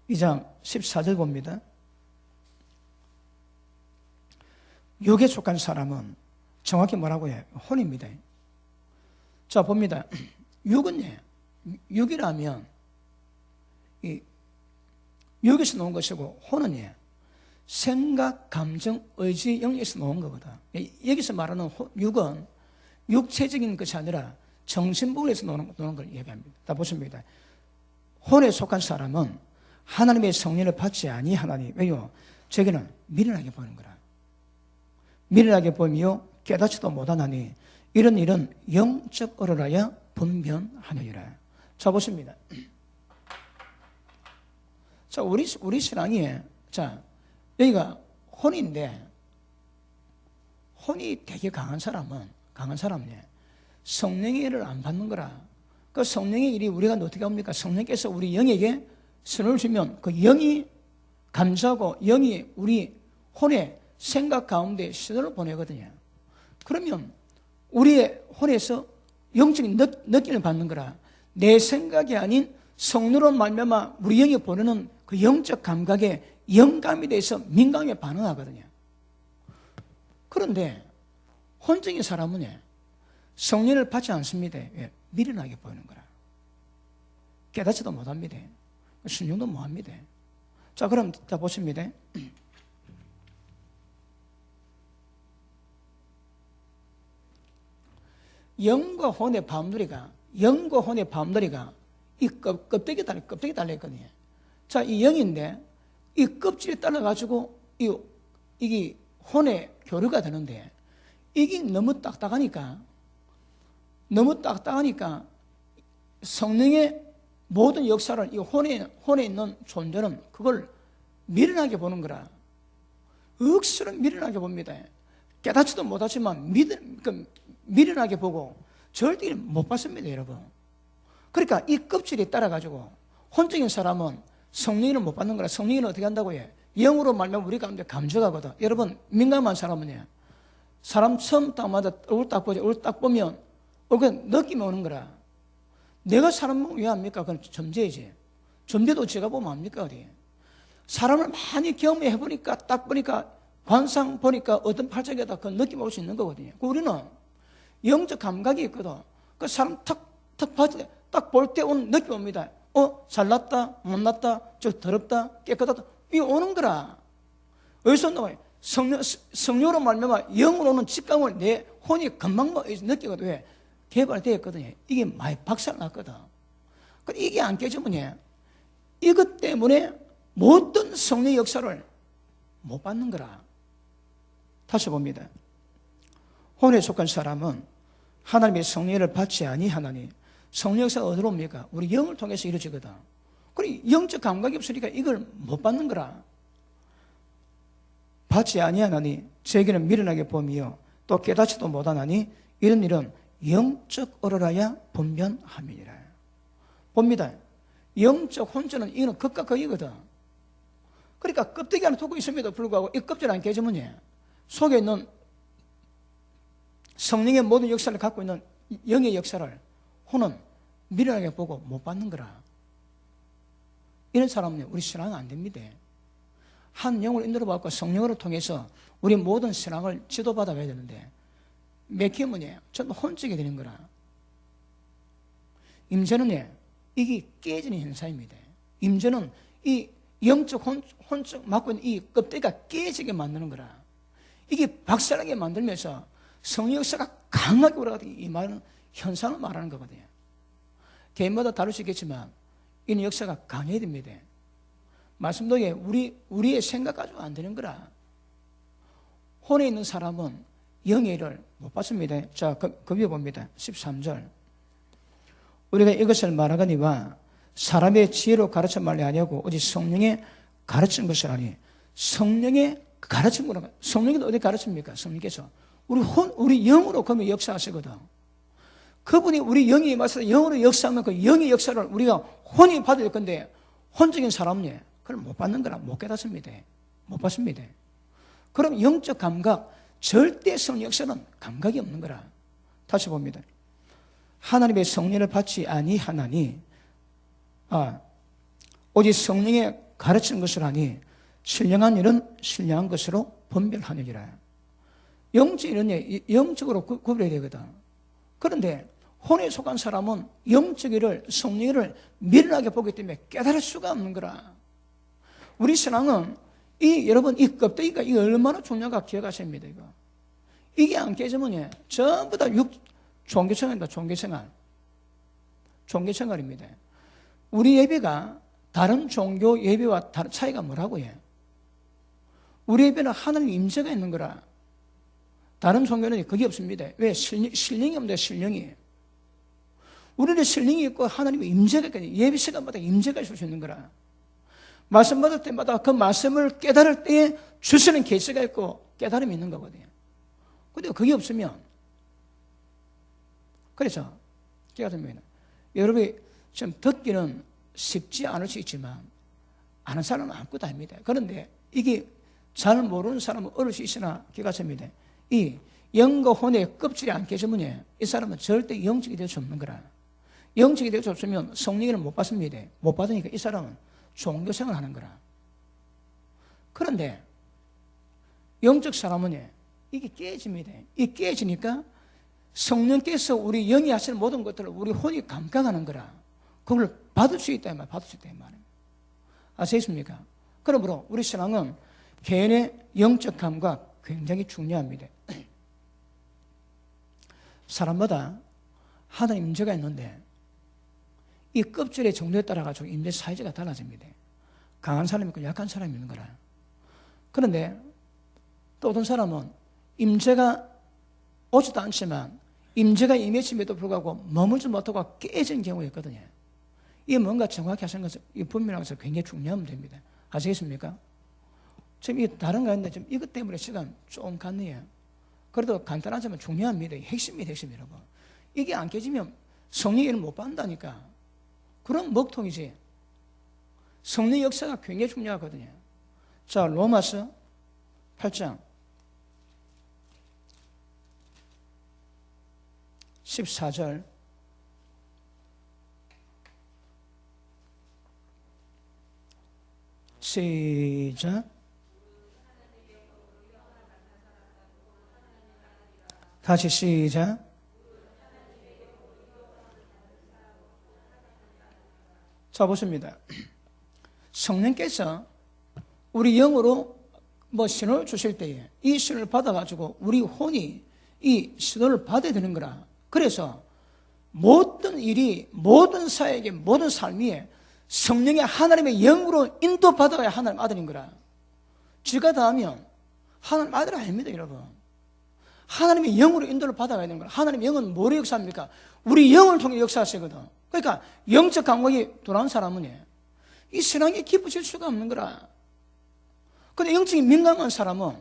Speaker 1: 이 장 14절 봅니다. 육에 속한 사람은 정확히 뭐라고 해요? 혼입니다. 자, 봅니다. 육이라면 이 육에서 나온 것이고 혼은 생각, 감정, 의지, 영역에서 나온 거거든. 여기서 말하는 육은 육체적인 것이 아니라 정신부에서 노는 걸 얘기합니다. 다 보십니다. 혼에 속한 사람은 하나님의 성령을 받지 아니하나니. 왜요? 저기는 미련하게 보는 거라. 미련하게 보며 깨닫지도 못하나니 이런 일은 영적 어른하여 분변하느니라. 자, 보십니다. 자, 우리 신앙이, 자, 여기가 혼인데, 혼이 되게 강한 사람은, 성령의 일을 안 받는 거라. 그 성령의 일이 우리가 어떻게 합니까? 성령께서 우리 영에게 선을 주면 그 영이 감사하고 영이 우리 혼의 생각 가운데 신호를 보내거든요. 그러면 우리의 혼에서 영적인 느낌을 받는 거라. 내 생각이 아닌 성령으로 말미암아 우리 영이 보내는 그 영적 감각에 영감에 대해서 민감하게 반응하거든요. 그런데 혼적인 사람은 성령을 받지 않습니다. 미련하게 보이는 거라. 깨닫지도 못합니다. 순종도 못합니다. 자, 그럼 다 보십니다. 영과 혼의 밤놀이가 이 껍데기에 달려있거든요. 자, 이 영인데 이 껍질에 달라가지고 이게 혼의 교류가 되는데 이게 너무 딱딱하니까 성령의 모든 역사를 이 혼에 있는 존재는 그걸 미련하게 보는 거라. 억수로 미련하게 봅니다. 깨닫지도 못하지만 미련하게 보고 절대 못 받습니다, 여러분. 그러니까 이 껍질에 따라가지고 혼적인 사람은 성령을 못 받는 거라. 성령은 어떻게 한다고요? 영으로 말하면 우리 가운데 감정하거든. 여러분, 민감한 사람은요, 사람 처음 딱마다 얼굴 딱 보면 얼굴 느낌이 오는 거라. 내가 사람을 왜 합니까? 그건 점재이지. 점재도 제가 보면 압니까? 어디? 사람을 많이 경험해 보니까 딱 보니까 관상 보니까 어떤 팔자에다 그 느낌 올 수 있는 거거든요. 우리는 영적 감각이 있거든. 그 사람 탁 봤을 때 딱 볼 때 오는 느낌 옵니다. 잘났다, 못났다, 더럽다, 깨끗하다. 이거 오는 거라. 어디서 나와요? 성령으로 말미암아 영으로 오는 직감을 내 혼이 금방 느끼거든. 왜? 개발되어 있거든요. 이게 많이 박살났거든. 이게 안 깨지면 이것 때문에 모든 성령의 역사를 못 받는 거라. 다시 봅니다. 혼에 속한 사람은 하나님의 성령을 받지 아니하나니. 성령 역사가 어디로 옵니까? 우리 영을 통해서 이루어지거든. 그리고 영적 감각이 없으니까 이걸 못 받는 거라. 받지 아니하나니 제게는 미련하게 보며 또 깨닫지도 못하나니 이런 일은 영적 어른하여 분변함이니라. 봅니다. 영적 혼자는 이는 극과 극이거든. 그러니까 껍데기 안에 두고 있음에도 불구하고 이 껍질 안 깨지면 속에 있는 성령의 모든 역사를 갖고 있는 영의 역사를 혼은 미련하게 보고 못 받는 거라. 이런 사람은 우리 신앙은 안 됩니다. 한 영을 인도로 받고 성령으로 통해서 우리 모든 신앙을 지도받아 가야 되는데 맥히면 전부 혼적이 되는 거라. 임재는 이게 깨지는 현상입니다. 임재는 이 영적 혼적 맡고 있는 이 껍데기가 깨지게 만드는 거라. 이게 박살나게 만들면서 성령 역사가 강하게 올라가게 이 말은 현상을 말하는 거거든요. 개인마다 다를 수 있겠지만 이는 역사가 강해야 됩니다. 말씀드리게 우리의 생각 가지고 안 되는 거라. 혼에 있는 사람은 영의 일을 못 받습니다. 자, 그 위에 봅니다. 13절. 우리가 이것을 말하거니와 사람의 지혜로 가르쳐 말이 아니하고 오직 성령의 가르친 것을 아니. 성령의 가르친 거라. 성령이 어디 가르칩니까? 성령께서 우리 영으로 그러면 역사하시거든. 그분이 우리 영이 임하셔서 영으로 역사하면 그 영의 역사를 우리가 혼이 받을 건데 혼적인 사람은 그걸 못 받는 거라. 못 깨닫습니다. 못 받습니다. 그럼 영적 감각, 절대성 역사는 감각이 없는 거라. 다시 봅니다. 하나님의 성령을 받지 아니하나니 오직 성령의 가르치는 것을 하니 신령한 일은 신령한 것으로 분별하느니라. 영적 일은 영적으로 구별해야 되거든. 그런데 혼에 속한 사람은 영적 일을, 성령 일을 미련하게 보기 때문에 깨달을 수가 없는 거라. 우리 신앙은 여러분, 이 껍데기가 이게 얼마나 중요한가 기억하셔야 합니다, 이거. 이게 안 깨지면, 전부 다 종교생활입니다, 종교생활. 종교생활입니다. 우리 예배가 다른 종교 예배와 다른 차이가 뭐라고요? 우리 예배는 하나님 임재가 있는 거라. 다른 종교는 그게 없습니다. 왜? 신령이 없는데, 신령이. 우리는 신령이 있고 하나님의 임재가 있거든요. 예배 시간마다 임재가 있을 수 있는 거라. 말씀 받을 때마다 그 말씀을 깨달을 때에 주시는 계시가 있고 깨달음이 있는 거거든요. 근데 그게 없으면, 그래서 깨달음이 여러분이 좀 듣기는 쉽지 않을 수 있지만 아는 사람은 아무것도 아닙니다. 그런데 이게 잘 모르는 사람은 어려울 수 있으나 기가십니다. 이 영과 혼의 껍질이 안 깨지면 이 사람은 절대 영적이 될 수 없는 거라. 영적이 될 수 없으면 성령을 못 받습니다. 못 받으니까 이 사람은 종교생활을 하는 거라. 그런데 영적 사람은 이게 깨집니다. 이 깨지니까 성령께서 우리 영이 하시는 모든 것들을 우리 혼이 감각하는 거라. 그걸 받을 수 있다, 받을 수 있다, 이 말이에요. 아시겠습니까? 그러므로 우리 신앙은 개인의 영적 감각 굉장히 중요합니다. 사람마다 하나님 임재가 있는데 이 껍질의 정도에 따라 가지고 임재 사이즈가 달라집니다. 강한 사람이 있고 약한 사람이 있는 거라. 그런데 또 어떤 사람은 임재가 오지도 않지만 임재가 임했음에도 불구하고 머물지 못하고 깨진 경우가 있거든요. 이게 뭔가 정확히 하시는 것은 분명해서 굉장히 중요한 문제입니다. 아시겠습니까? 지금 이 다른 거 있는데 좀 이것 때문에 시간 좀 갔네요. 그래도 간단하지만 중요합니다. 핵심입니다, 핵심 여러분. 이게 안 깨지면 성령의 일을 못 받는다니까. 그런 먹통이지. 성령 역사가 굉장히 중요하거든요. 자, 로마서 8장 14절 시작. 다시 시작. 자, 보십니다. 성령께서 우리 영으로 신호를 주실 때에 이 신호를 받아가지고 우리 혼이 이 신호를 받아야 되는 거라. 그래서 모든 일이, 모든 사역에, 모든 삶이 성령의 하나님의 영으로 인도받아야 하나님 아들인 거라. 지가 다 하면 하나님 아들 아닙니다, 여러분. 하나님의 영으로 인도를 받아가야 되는 거라. 하나님의 영은 뭐로 역사합니까? 우리 영을 통해 역사하시거든. 그러니까 영적 감각이 돌아온 사람은 이 신앙이 깊어질 수가 없는 거라. 그런데 영적이 민감한 사람은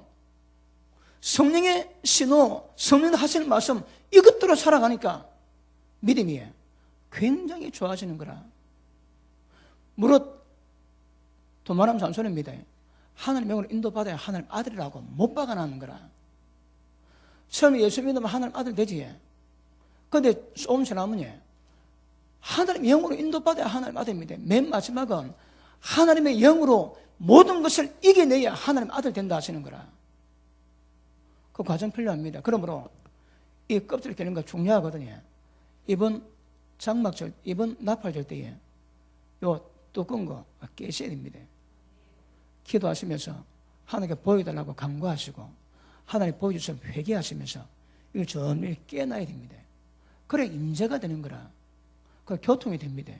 Speaker 1: 성령의 신호, 성령 하시는 말씀 이것대로 살아가니까 믿음이 굉장히 좋아지는 거라. 무릇 돈 말하면 잔소리입니다. 하나님 영으로 인도받아야 하나님 아들이라고 못 박아놨는 거라. 처음에 예수 믿으면 하나님 아들 되지. 그런데 조금 지나면 하나님 영으로 인도받아야 하나님 아들입니다. 맨 마지막은 하나님의 영으로 모든 것을 이겨내야 하나님 아들 된다 하시는 거라. 그 과정 필요합니다. 그러므로 이 껍질 깨는 거 중요하거든요. 이번 장막절, 이번 나팔절 때에 요 두꺼운 거 깨셔야 됩니다. 기도하시면서 하나님께 보여달라고 간구하시고 하나님 보여주시면 회개하시면서 이걸 전밀히 깨놔야 됩니다. 그래 임재가 되는 거라. 그 교통이 됩니다.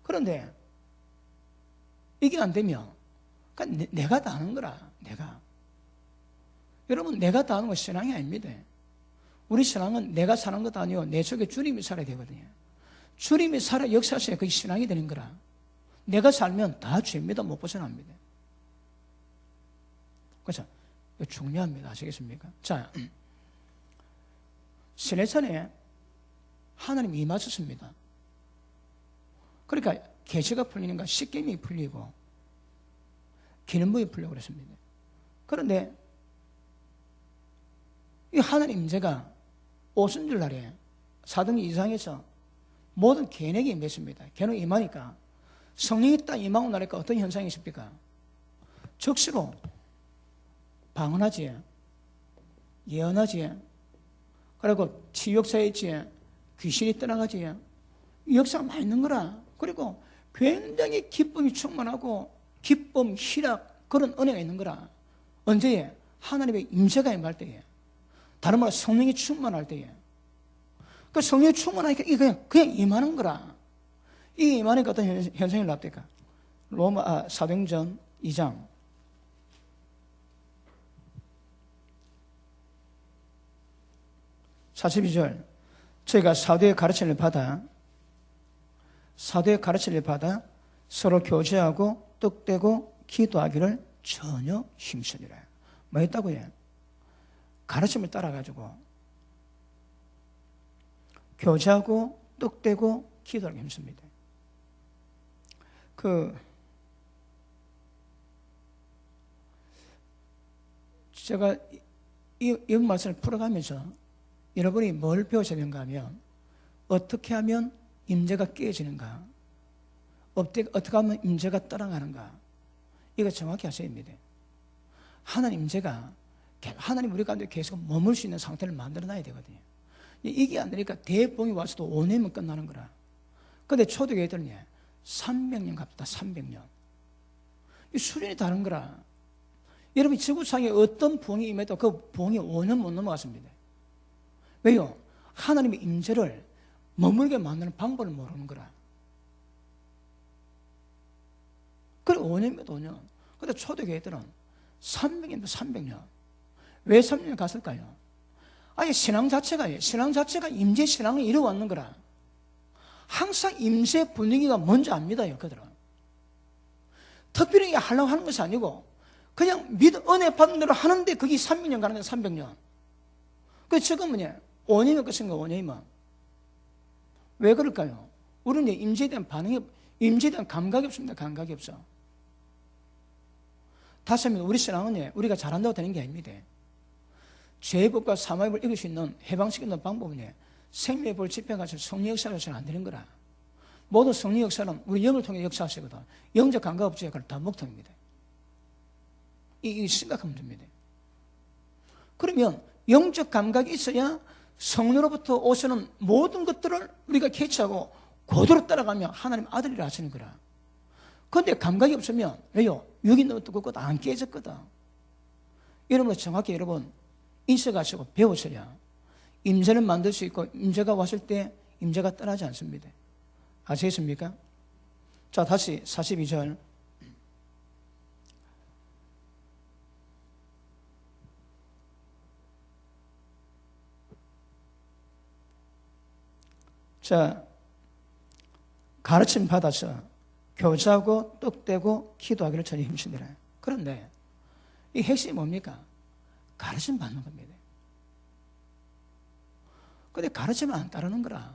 Speaker 1: 그런데 이게 안 되면 그러니까 내가 다 하는 거라. 내가. 여러분 내가 다 하는 건 신앙이 아닙니다. 우리 신앙은 내가 사는 것도 아니고 내 속에 주님이 살아야 되거든요. 주님이 살아 역사하셔야 그게 신앙이 되는 거라. 내가 살면 다 죄입니다. 못 벗어납니다. 그래서 중요합니다. 아시겠습니까? 자, 시내산에 하나님이 임하셨습니다. 그러니까 계시가 풀리는가 십계명이 풀리고 기념부이 풀리고 그랬습니다. 그런데 이 하나님 임재가 오순절 날에 사등기 이상에서 모든 개인에게 임했습니다. 개인에게 임하니까 성령이 딱 임하고 나니까 어떤 현상이 있습니까? 적시로 방언하지, 예언하지, 그리고 치욕사에 있지, 귀신이 떠나가지, 이 역사가 많이 있는 거라. 그리고 굉장히 기쁨이 충만하고 기쁨, 희락, 그런 은혜가 있는 거라. 언제에? 하나님의 임재가 임할 때에. 다른 말로 성령이 충만할 때에. 그 성령이 충만하니까 이게 그냥 임하는 거라. 이게 임하니까 어떤 현상이 나옵니까? 사도행전 2장 42절. 저희가 사도의 가르침을 받아 서로 교제하고 떡대고 기도하기를 전혀 힘쓰니라. 뭐 했다고요? 가르침을 따라가지고 교제하고 떡대고 기도하기 힘씁니다. 제가 이 말씀을 풀어가면서 여러분이 뭘 배우셔야 되는가 하면 어떻게 하면 임재가 깨지는가, 어떻게 하면 임재가 떠나가는가, 이거 정확히 하셔야 됩니다. 하나님 임재가, 하나님 우리 가운데 계속 머물 수 있는 상태를 만들어놔야 되거든요. 이게 안 되니까 대봉이 와서도 5년이면 끝나는 거라. 근데 초대교회들은 300년 갑니다. 300년. 이 수준이 다른 거라. 여러분 지구상에 어떤 부흥이 임해도 그 부흥이 5년 못 넘어갔습니다. 왜요? 하나님의 임재를 머물게 만드는 방법을 모르는 거라. 그래 5년이면 5년. 근데 초대교회들은 300년이면 300년. 왜 300년 갔을까요? 아예 신앙 자체가 임재 신앙을 이루어왔는 거라. 항상 임재 분위기가 뭔지 압니다요, 그들은. 특별히 하려고 하는 것이 아니고 그냥 은혜 받는 대로 하는데 그게 300년 가는데 300년. 그 지금은 5년이면 끝인가 5년이면. 왜 그럴까요? 우리는 임재에 대한 임재에 대한 감각이 없습니다. 감각이 없어. 다시 한번 우리 신앙은 우리가 잘한다고 되는 게 아닙니다. 죄법과 사마법을 이길 수 있는 해방시키는 방법은 생명의 집행하셔서 성령 역사를 하셔서는 안 되는 거라. 모든 성령 역사는 우리 영을 통해 역사하시거든. 영적 감각 없지 그걸 다 목통입니다. 이게 심각한 문제입니다. 그러면 영적 감각이 있어야 성령으로부터 오시는 모든 것들을 우리가 캐치하고 그대로 따라가면 하나님 아들이라 하시는 거라. 그런데 감각이 없으면 왜요? 여기 있는 것도 그것도 안 깨졌거든. 여러분 정확히 여러분 인식하시고 배우셔야 임재를 만들 수 있고 임재가 왔을 때 임재가 떠나지 않습니다. 아시겠습니까? 자, 다시 42절. 자, 가르침 받아서 교제하고 떡대고 기도하기를 전혀 힘쓰니라. 그런데 이 핵심이 뭡니까? 가르침 받는 겁니다. 근데 가르치면 안 따르는 거라.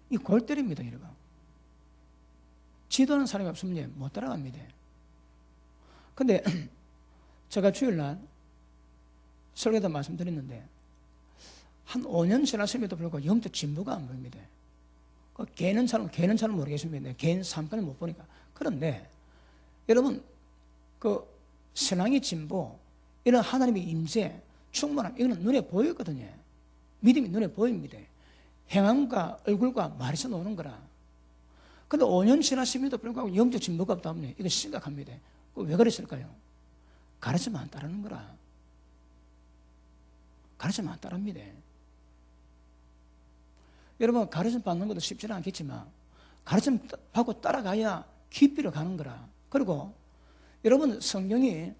Speaker 1: 이 골 때립니다, 여러분. 지도하는 사람이 없으면 못 따라갑니다. 근데 제가 주일날 설교도 말씀드렸는데 한 5년 지났음에도 불구하고 영적 진보가 안 보입니다. 걔는 잘 모르겠습니다. 걔는 상관을 못 보니까. 그런데 여러분 신앙의 진보, 이런 하나님의 임재, 충만함, 이거는 눈에 보이거든요. 믿음이 눈에 보입니다. 행함과 얼굴과 말에서 노는 거라. 근데 5년 지났음에도 불구하고 영적 진보가 없다 하면 이거 심각합니다. 왜 그랬을까요? 가르치면 안 따르는 거라. 가르치면 안 따릅니다. 여러분 가르침 받는 것도 쉽지는 않겠지만 가르침 받고 따라가야 깊이로 가는 거라. 그리고 여러분 성령의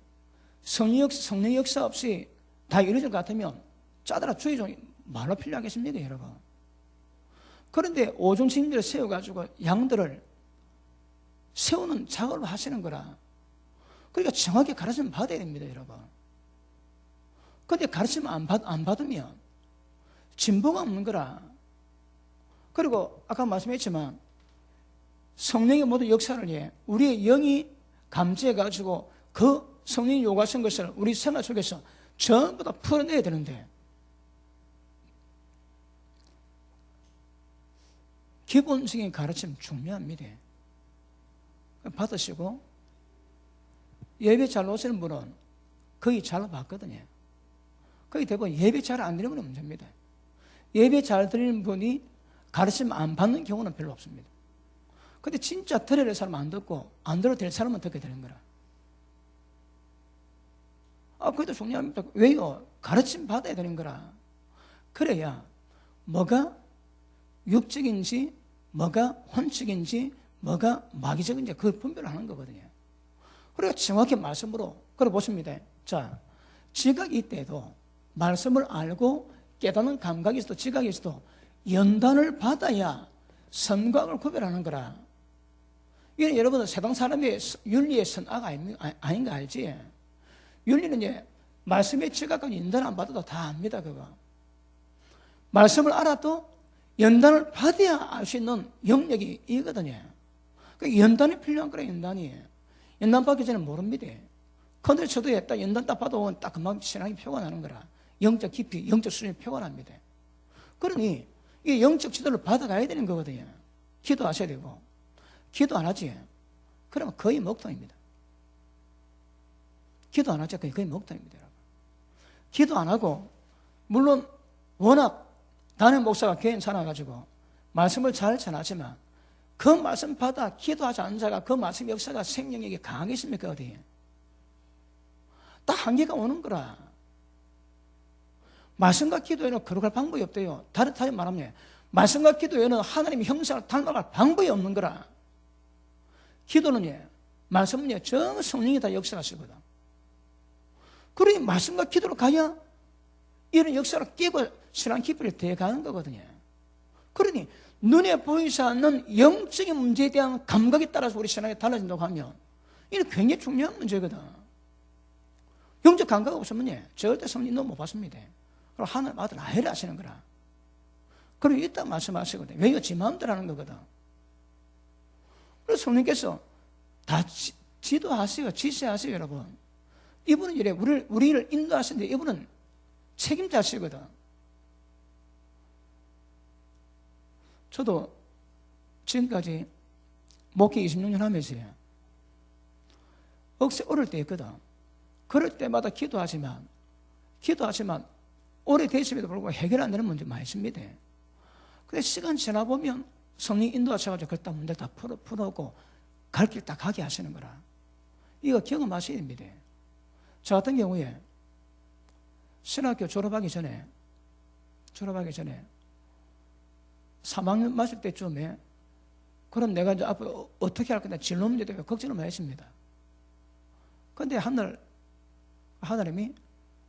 Speaker 1: 역사 없이 다 이루어질 것 같으면 짜다라 주의종이 말로 필요하겠습니까, 여러분? 그런데 오종신들을 세워가지고 양들을 세우는 작업을 하시는 거라. 그러니까 정확히 가르침 받아야 됩니다, 여러분. 그런데 가르침 안 받으면 진보가 없는 거라. 그리고 아까 말씀했지만 성령의 모든 역사를 우리의 영이 감지해가지고 그 성령이 요구하신 것을 우리 생활 속에서 전부 다 풀어내야 되는데 기본적인 가르침 중요합니다. 받으시고 예배 잘 오시는 분은 거의 잘 받거든요. 거의 대부분 예배 잘 안 드리는 분이 문제입니다. 예배 잘 드리는 분이 가르침 안 받는 경우는 별로 없습니다. 근데 진짜 들어야 될 사람은 안 듣고 안 들어도 될 사람은 듣게 되는 거라. 그래도 중요합니다. 왜요? 가르침 받아야 되는 거라. 그래야 뭐가 육적인지 뭐가 혼적인지 뭐가 마귀적인지 그걸 분별을 하는 거거든요. 그리고 정확히 말씀으로 그래 보십니다. 자, 지각이 있대도 말씀을 알고 깨닫는 감각이 있어도 지각이 있어도 연단을 받아야 선과를 구별하는 거라. 이건 여러분은 세상 사람의 윤리의 선악 아닌가 알지? 윤리는 이제 말씀의 지각과 연단 안 받아도 다 압니다. 그거 말씀을 알아도 연단을 받아야 알 수 있는 영역이 이거든요. 그 연단이 필요한 거라. 연단 받기 전에 모릅니다. 근데 저도 딱 연단 딱 받아오면 딱 금방 신앙이 표가 나는 거라. 영적 깊이, 영적 수준이 표가 납니다. 그러니 이 영적 지도를 받아가야 되는 거거든요. 기도하셔야 되고. 기도 안 하지? 그러면 거의 먹통입니다. 기도 안 하지? 거의 먹통입니다. 여러분. 기도 안 하고, 물론 워낙 담임 목사가 괜찮아가지고 말씀을 잘 전하지만 그 말씀 받아 기도하지 않은 자가 그 말씀 역사가 생명력이 강하겠습니까? 어디에? 딱 한계가 오는 거라. 말씀과 기도에는 거룩할 방법이 없대요. 다른 말하면 말씀과 기도에는 하나님의 형상을 닮아갈 방법이 없는 거라. 기도는 말씀은 정 성령이 다 역사하시거든. 그러니 말씀과 기도로 가야 이런 역사를 깨고 신앙 깊이를 대가는 거거든요. 그러니 눈에 보이지 않는 영적인 문제에 대한 감각에 따라서 우리 신앙이 달라진다고 하면 이는 굉장히 중요한 문제거든. 영적 감각 없으면 절대 성령도 못 받습니다. 그럼 하나님 아들 아해를 하시는 거라. 그리고 이따 말씀하시거든. 왜요? 지 마음대로 하는 거거든. 그래서 성령께서 다 지도하세요. 지시하세요, 여러분. 이분은 이래 우리를 인도하시는데 이분은 책임자시거든. 저도 지금까지 목회 26년 하면서요. 억세 어릴 때 있거든. 그럴 때마다 기도하지만 오래됐음에도 불구하고 해결 안 되는 문제 많이 있습니다. 근데 시간 지나보면 성령 인도하셔가지고 그걸 딱 문제를 다 풀어오고 갈 길 딱 가게 하시는 거라. 이거 경험하셔야 됩니다. 저 같은 경우에 신학교 졸업하기 전에 3학년 맞을 때쯤에 그럼 내가 이제 앞으로 어떻게 할 건데 진로 문제 때문에 걱정을 많이 했습니다. 그런데 하늘 하나님이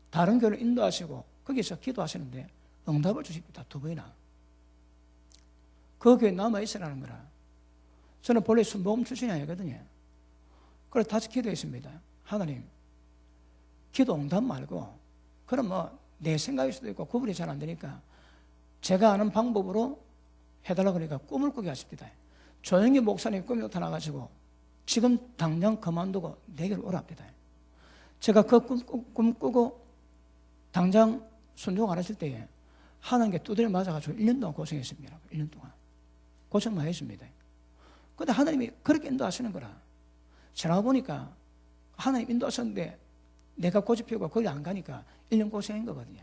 Speaker 1: 다른 교회를 인도하시고 거기서 기도하시는데 응답을 주십니다. 2번이나. 그 교회에 남아있으라는 거라. 저는 본래 순복음 출신이 아니거든요. 그래서 다시 기도했습니다. 하나님, 기도 응답 말고 그럼 내 생각일 수도 있고 구분이 잘 안 되니까 제가 아는 방법으로 해달라고 그러니까 꿈을 꾸게 하십니다. 조영기 목사님 꿈이 나타나가지고 지금 당장 그만두고 내게로 오랍니다. 제가 그 꿈 꾸고 당장 순종 안 하실 때에 하나님께 두드려 맞아가지고 1년 동안 고생했습니다. 1년 동안. 고생 많이 했습니다. 그런데 하나님이 그렇게 인도하시는 거라. 지나가 보니까 하나님 인도하셨는데 내가 고집피우고 거기 안 가니까 1년 고생한 거거든요.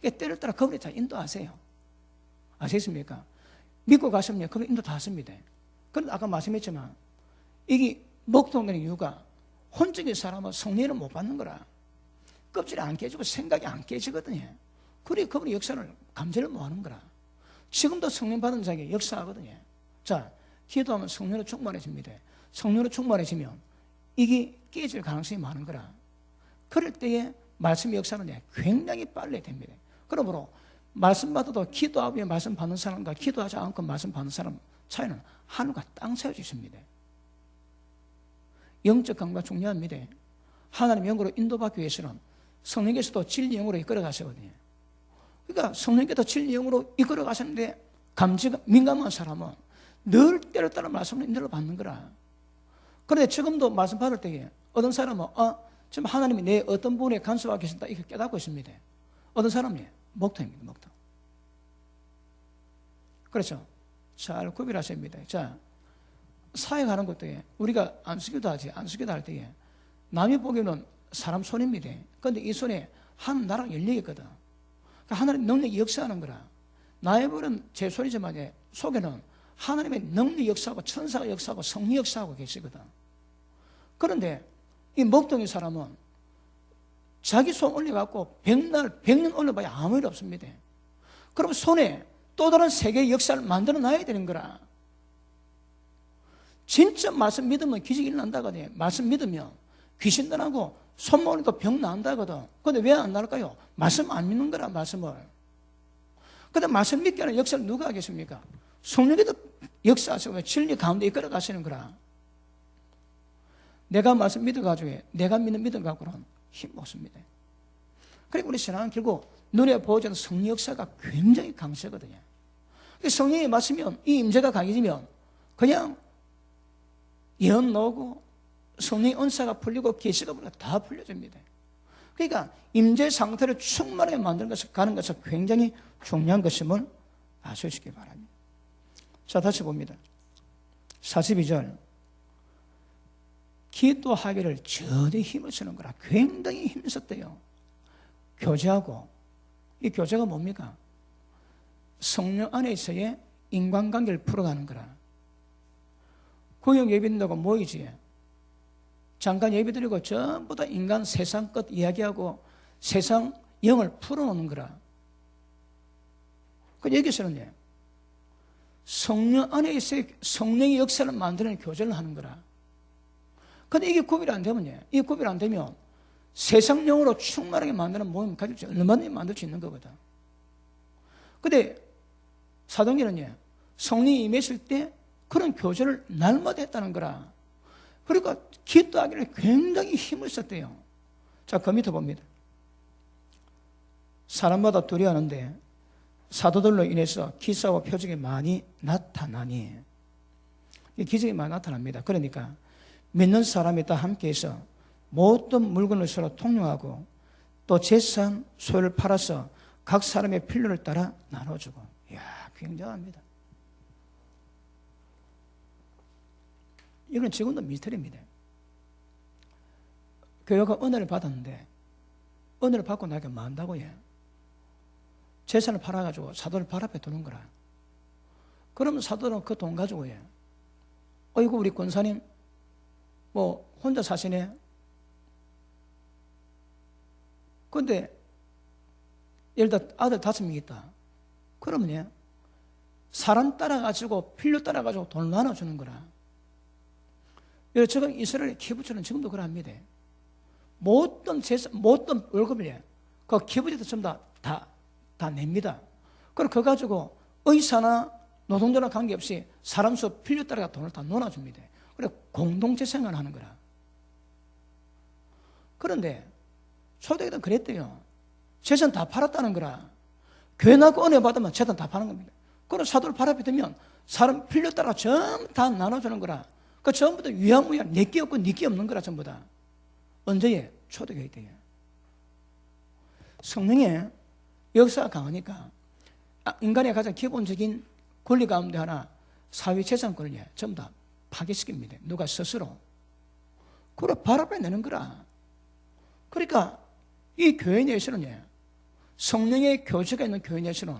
Speaker 1: 그러니까 때를 따라 그분이 다 인도하세요. 아시겠습니까? 믿고 가시면 그분 인도 다 하십니다. 그런데 아까 말씀했지만 이게 먹통되는 이유가 혼적인 사람은 성령을 못 받는 거라. 껍질이 안 깨지고 생각이 안 깨지거든요. 그래 그분이 역사를 감지를 못 하는 거라. 지금도 성령 받은 자에게 역사하거든요. 자, 기도하면 성령으로 충만해집니다. 성령으로 충만해지면 이게 깨질 가능성이 많은 거라. 그럴 때에 말씀의 역사는 굉장히 빨리 됩니다. 그러므로 말씀 받아도 기도하며 말씀 받는 사람과 기도하지 않고 말씀 받는 사람 차이는 하늘과 땅 차이가 있습니다. 영적 감각 중요합니다. 하나님 영으로 인도받기 위해서는 성령께서도 진리 영으로 이끌어 가시거든요. 그러니까 성령께서 진리 영으로 이끌어 가셨는데 감지가 민감한 사람은 늘 때를 따라 말씀을 인도를 받는 거라. 그런데 지금도 말씀 받을 때에 어떤 사람은 지금 하나님이 내 어떤 부분에 간섭하고 계신다 이렇게 깨닫고 있습니다. 어떤 사람이 목통입니다. 목통. 그렇죠. 잘 구별하셔야 합니다. 자, 사역하는 것도 우리가 안수기도 하지. 안수기도 할 때에 남이 보기에는 사람 손입니다. 그런데 이 손에 한 나라가 열려 있거든. 그러니까 하나님 능력이 역사하는 거라. 나의 볼은 제 손이지만 속에는 하나님의 능력이 역사하고 천사가 역사하고 성령 역사하고 계시거든. 그런데 이 목동의 사람은 자기 손 올려갖고 100날, 100년 올려봐야 아무 일 없습니다. 그럼 손에 또 다른 세계의 역사를 만들어 놔야 되는 거라. 진짜 말씀 믿으면 기적이 일어난다거든. 말씀 믿으면 귀신 떠나고 손 모으니까 병 나온다거든. 근데 왜 안 나올까요? 말씀 안 믿는 거라, 말씀을. 근데 말씀 믿게 하는 역사를 누가 하겠습니까? 성령께도 역사하시고 진리 가운데 이끌어 가시는 거라. 내가 말씀 믿어가지고 내가 믿는 믿음 갖고는 힘 없습니다. 그리고 우리 신앙은 결국 눈에 보이지 않는 성령 역사가 굉장히 강세거든요. 성령이 맞으면 이 임재가 강해지면 그냥 예언 나오고 성령의 은사가 풀리고 계시가 풀리고 다 풀려집니다. 그러니까 임재 상태를 충만하게 만드는 것을 가는 것은 굉장히 중요한 것임을 아시기 바랍니다. 자, 다시 봅니다. 42절. 기도하기를 전혀 힘을 쓰는 거라. 굉장히 힘썼대요. 교제하고, 이 교제가 뭡니까? 성령 안에서의 인간관계를 풀어가는 거라. 구역 예배드린다고 모이지. 잠깐 예배드리고 전부 다 인간 세상 것 이야기하고 세상 영을 풀어놓는 거라. 그 여기서는 성령 안에서의 성령의 역사를 만드는 교제를 하는 거라. 근데 이게 구별이 안 되면, 이게 구별이 안 되면 세상 영으로 충만하게 만드는 모임을 가질 수 얼마든지 만들 수 있는 거거든. 근데 사도행전은 성령이 임했을 때 그런 교제를 날마다 했다는 거라. 그러니까 기도하기를 굉장히 힘을 썼대요. 자, 그 밑에 봅니다. 사람마다 두려워하는데 사도들로 인해서 기사와 표적이 많이 나타나니, 이 기적이 많이 나타납니다. 그러니까 믿는 사람이 다 함께해서 모든 물건을 서로 통용하고 또 재산, 소유를 팔아서 각 사람의 필요를 따라 나눠주고. 이야, 굉장합니다. 이건 지금도 미스터리입니다. 교회가 은혜를 받았는데 은혜를 받고 나니까 뭐 한다고 해? 재산을 팔아가지고 사도를 발 앞에 두는 거라. 그러면 사도는 그 돈 가지고 해. 어이구, 우리 권사님 뭐 혼자 사시네. 근데 예를 들어 아들 5명 있다. 그러면 사람 따라가지고 필요 따라가지고 돈을 나눠주는 거라. 지금 이스라엘 키부처는 지금도 그럽니다. 모든 재산, 모든 월급을 그 키부처도 전부 다 냅니다. 그럼 그거 가지고 의사나 노동자나 관계없이 사람 수 필요 따라 돈을 다 나눠줍니다. 그래 공동재생을 하는 거라. 그런데 초대교회는 그랬대요. 재산 다 팔았다는 거라. 교회 나고 은혜 받으면 재산 다 파는 겁니다. 그럼 사도를 발 앞에 두면 사람 필요 따라 전부 다 나눠주는 거라. 그 전부 다 유야무야, 내게 없고 니게 없는 거라. 전부 다. 언제에? 초대교회 때에. 성령의 역사가 강하니까 인간의 가장 기본적인 권리 가운데 하나, 사회재산권을 전부 다 파괴시킵니다. 누가 스스로. 그걸 발 앞에 내는 거라. 그러니까 이 교회 내에서는 성령의 교제가 있는 교회 내에서는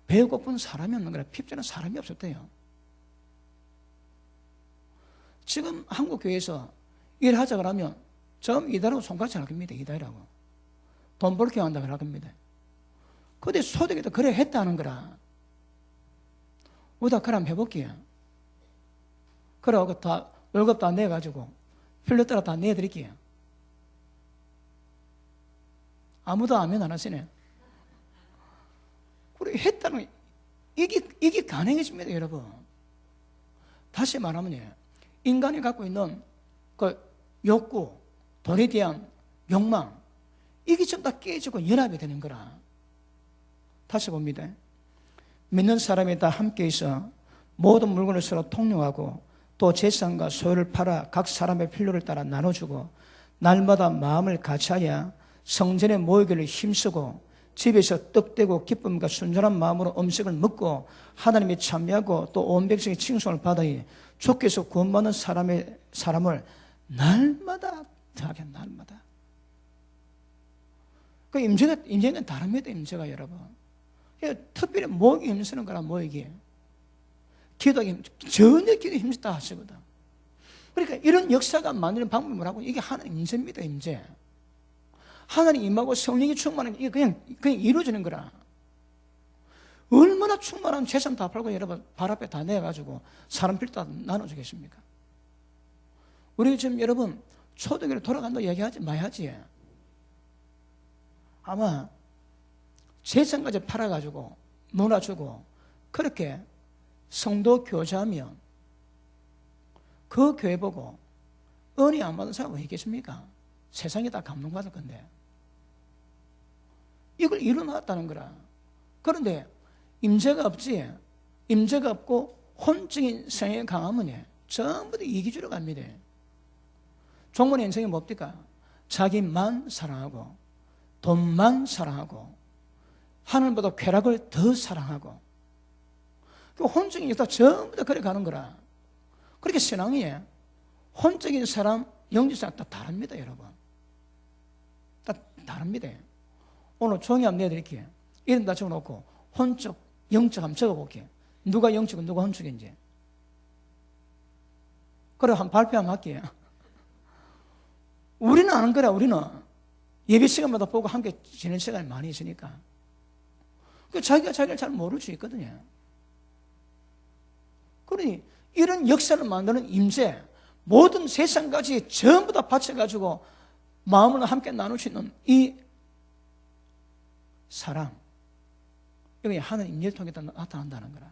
Speaker 1: 배고픈 사람이 없는 거라. 핍전한 사람이 없었대요. 지금 한국 교회에서 일하자 그러면 좀 이달하고 손가락질 할 겁니다. 이달하고 돈 벌게 한다 그럴 겁니다. 근데 소득에도 그래 했다는 거라. 우리가 그럼 해볼게요. 그러고 다 월급 다 내가지고 필요 따라 다 내드릴게요. 아무도 아멘 안 하시네. 우리 했다는 이게 가능해집니다, 여러분. 다시 말하면 인간이 갖고 있는 그 욕구, 돈에 대한 욕망, 이게 전부 다 깨지고 연합이 되는 거라. 다시 봅니다. 믿는 사람이 다 함께 있어 모든 물건을 서로 통용하고 또 재산과 소유를 팔아 각 사람의 필요를 따라 나눠주고 날마다 마음을 같이하여 성전에 모이기를 힘쓰고 집에서 떡대고 기쁨과 순전한 마음으로 음식을 먹고 하나님이 참여하고 또 온 백성의 칭송을 받아야 주께서 구원받는 사람을 날마다 더하게 날마다. 그 임재는 다릅니다. 임재가 여러분. 특별히 모이기 힘쓰는 거라. 모이기 기도하기 전혀 기도 힘쓰다 하시거든. 그러니까 이런 역사가 만드는 방법이 뭐라고? 이게 하나님 임재입니다. 임재. 하나님 임하고 성령이 충만한 게 그냥 이루어지는 거라. 얼마나 충만한 재산 다 팔고 여러분 발 앞에 다 내가지고 사람 필 다 나눠주겠습니까? 우리 지금 여러분 초등교로 돌아간다고 얘기하지 마야지. 아마 재산까지 팔아가지고 놀아주고 그렇게 성도 교제하면 그 교회 보고 은혜 안 받은 사람이 있겠습니까? 세상에 다 감동받을 건데 이걸 이루어놨다는 거라. 그런데 임재가 없지. 임재가 없고 혼적인 성에 강하면 전부 다 이기주로 갑니다. 종문의 인생이 뭡니까? 자기만 사랑하고 돈만 사랑하고 하늘보다 쾌락을 더 사랑하고 그 혼적인 역사 전부 다 그래 가는 거라. 그렇게 신앙이 혼적인 사람, 영적 사람 다 다릅니다, 여러분. 다 다릅니다. 오늘 종이 한번 내드릴게요. 이름 다 적어놓고 혼적, 영적 한번 적어볼게요. 누가 영적이고 누가 혼적인지. 그래 한번 발표 한번 할게요. 우리는 아는 거라. 우리는 예배 시간마다 보고 함께 지내는 시간이 많이 있으니까 그 자기가 자기를 잘 모를 수 있거든요. 그러니 이런 역사를 만드는 임재, 모든 세상까지 전부 다 바쳐가지고 마음을 함께 나눌 수 있는 이 사랑, 이게 하나님 임재를 통해 나타난다는 거라.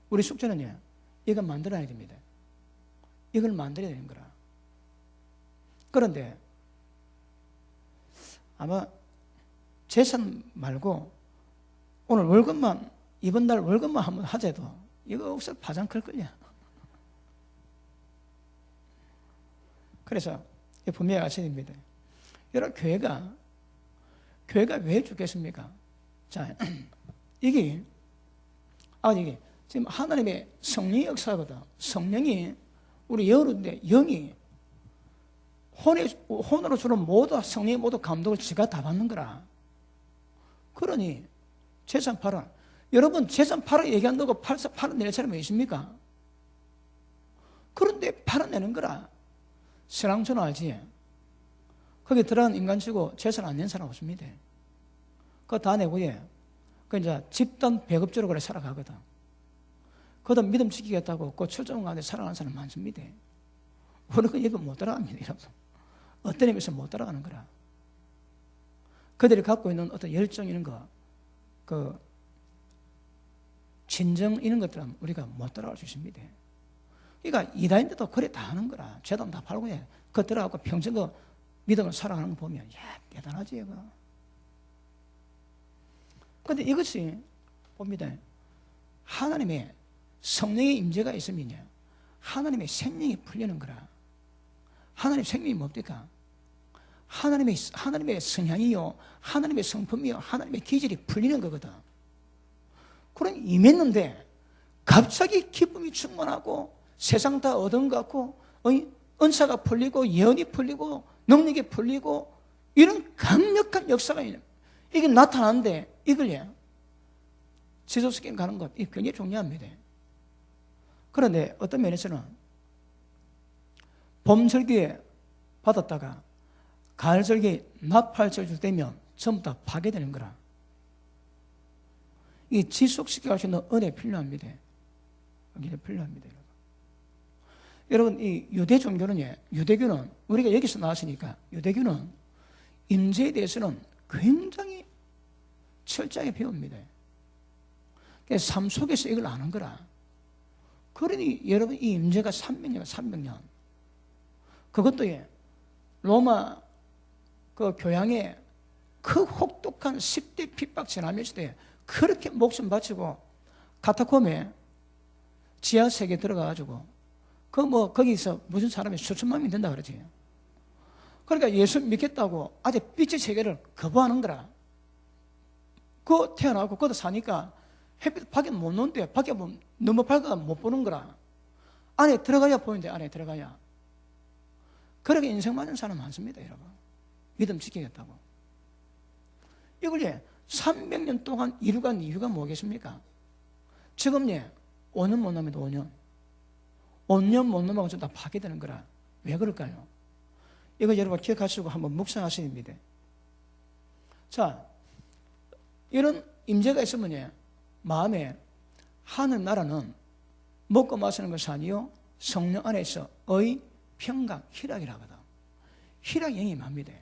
Speaker 1: 우리 숙제는요, 이걸 만들어야 됩니다. 이걸 만들어야 되는 거라. 그런데 아마 재산 말고 오늘 월급만, 이번 달 월급만 한번 하자도 이거 없어 파장 클걸요. 그래서 분명히 아셔야 됩니다. 여러분 교회가 왜 죽겠습니까? 자, 이게 지금 하나님의 성령의 역사거든. 성령이 우리 영으로인데 영이 혼으로 주는 모두 성령의 모두 감독을 지가 다 받는 거라. 그러니 재산 팔아. 여러분 재산 팔아 얘기한다고 팔아낼 사람이 있습니까? 그런데 팔아내는 거라. 신앙촌 알지? 거기 들어간 인간치고 재산 안 낸 사람 없습니다. 그거 다 내고 그 이제 집단 배급제로 그래 살아가거든. 그것도 믿음 지키겠다고 그 철저한 가운데 살아가는 사람 많습니다. 우리는 그 얘기 못 따라갑니다, 여러분. 어떤 의미에서 못 따라가는 거라. 그들이 갖고 있는 어떤 열정 이런 거, 그 진정 이런 것들은 우리가 못 따라갈 수 있습니다. 그러니까 이단인데도 그래 다 하는 거라. 재단 다 팔고 그거 들어가고 평생 그 믿음을 살아가는 거 보면 대단하지 이거. 그런데 이것이 봅니다. 하나님의 성령의 임재가 있으면요, 하나님의 생명이 풀리는 거라. 하나님의 생명이 뭡니까? 하나님의 성향이요, 하나님의 성품이요, 하나님의 기질이 풀리는 거거든. 그럼 임했는데 갑자기 기쁨이 충만하고 세상 다 얻은 것 같고 은사가 풀리고 예언이 풀리고 능력이 풀리고 이런 강력한 역사가 이게 나타나는데 이걸 지속시켜 가는 것 이게 굉장히 중요합니다. 그런데 어떤 면에서는 봄절기에 받았다가 가을절기 나팔절기 되면 전부 다 파괴되는 거라. 이 지속시켜 갈 수 있는 은혜 필요합니다. 은혜 필요합니다. 여러분, 이 유대 종교는 유대교는 우리가 여기서 나왔으니까 유대교는 임재에 대해서는 굉장히 철저하게 배웁니다. 삶 속에서 이걸 아는 거라. 그러니 여러분 이 임재가 300년 그것도 로마 그 교양에 그 혹독한 10대 핍박 지나면서 그렇게 목숨 바치고 카타콤에 지하 세계에 들어가가지고 거기서 무슨 사람이 수천만 명이 된다 그러지. 그러니까 예수 믿겠다고 아직 빛의 세계를 거부하는 거라. 그 태어나고 거기서 사니까 햇빛 밖에 못 노는데 밖에 보면 너무 밝아서 못 보는 거라. 안에 들어가야 보이는데 안에 들어가야. 그렇게 인생 맞은 사람 많습니다, 여러분. 믿음 지키겠다고. 이걸 300년 동안 이루간 이유가 뭐겠습니까? 지금 5년 못 넘어도 5년 못 넘어가서 다 파괴되는 거라. 왜 그럴까요? 이거 여러분 기억하시고 한번 묵상하셔야 됩니다. 자, 이런 임재가 있으면 마음에 하늘나라는 먹고 마시는 것이 아니요 성령 안에서의 평강, 희락이라 하거든. 희락이 영임합니다.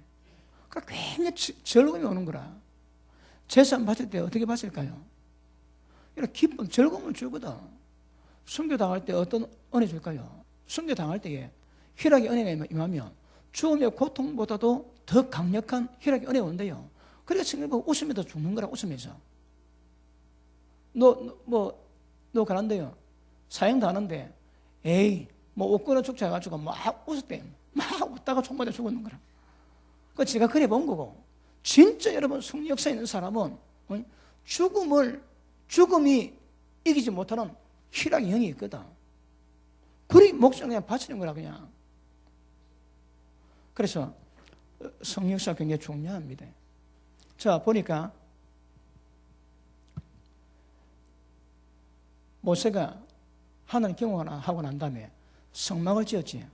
Speaker 1: 그러니까 굉장히 즐거움이 오는 거라. 재산 받을 때 어떻게 받을까요? 이런 기쁨, 즐거움을 주거든. 순교 당할 때 어떤 은혜 줄까요? 순교 당할 때에 희락의 은혜가 임하면 죽음의 고통보다도 더 강력한 희락의 은혜가 온대요. 그러니까 성경 보고 웃으면서 죽는 거라, 웃으면서. 너 가난데요. 사형 당하는데, 에이, 뭐 옷 끊어 죽자 해가지고 막 웃었대. 막 웃다가 총 맞아 죽었는 거라. 그 제가 그래 본 거고. 진짜 여러분, 성령 역사에 있는 사람은 죽음이 이기지 못하는 희락의 영이 있거든. 그리 목숨을 그냥 바치는 거라, 그냥. 그래서 성령 역사가 굉장히 중요합니다. 자, 보니까 모세가 하나님 경험을 하고 난 다음에 성막을 지었지.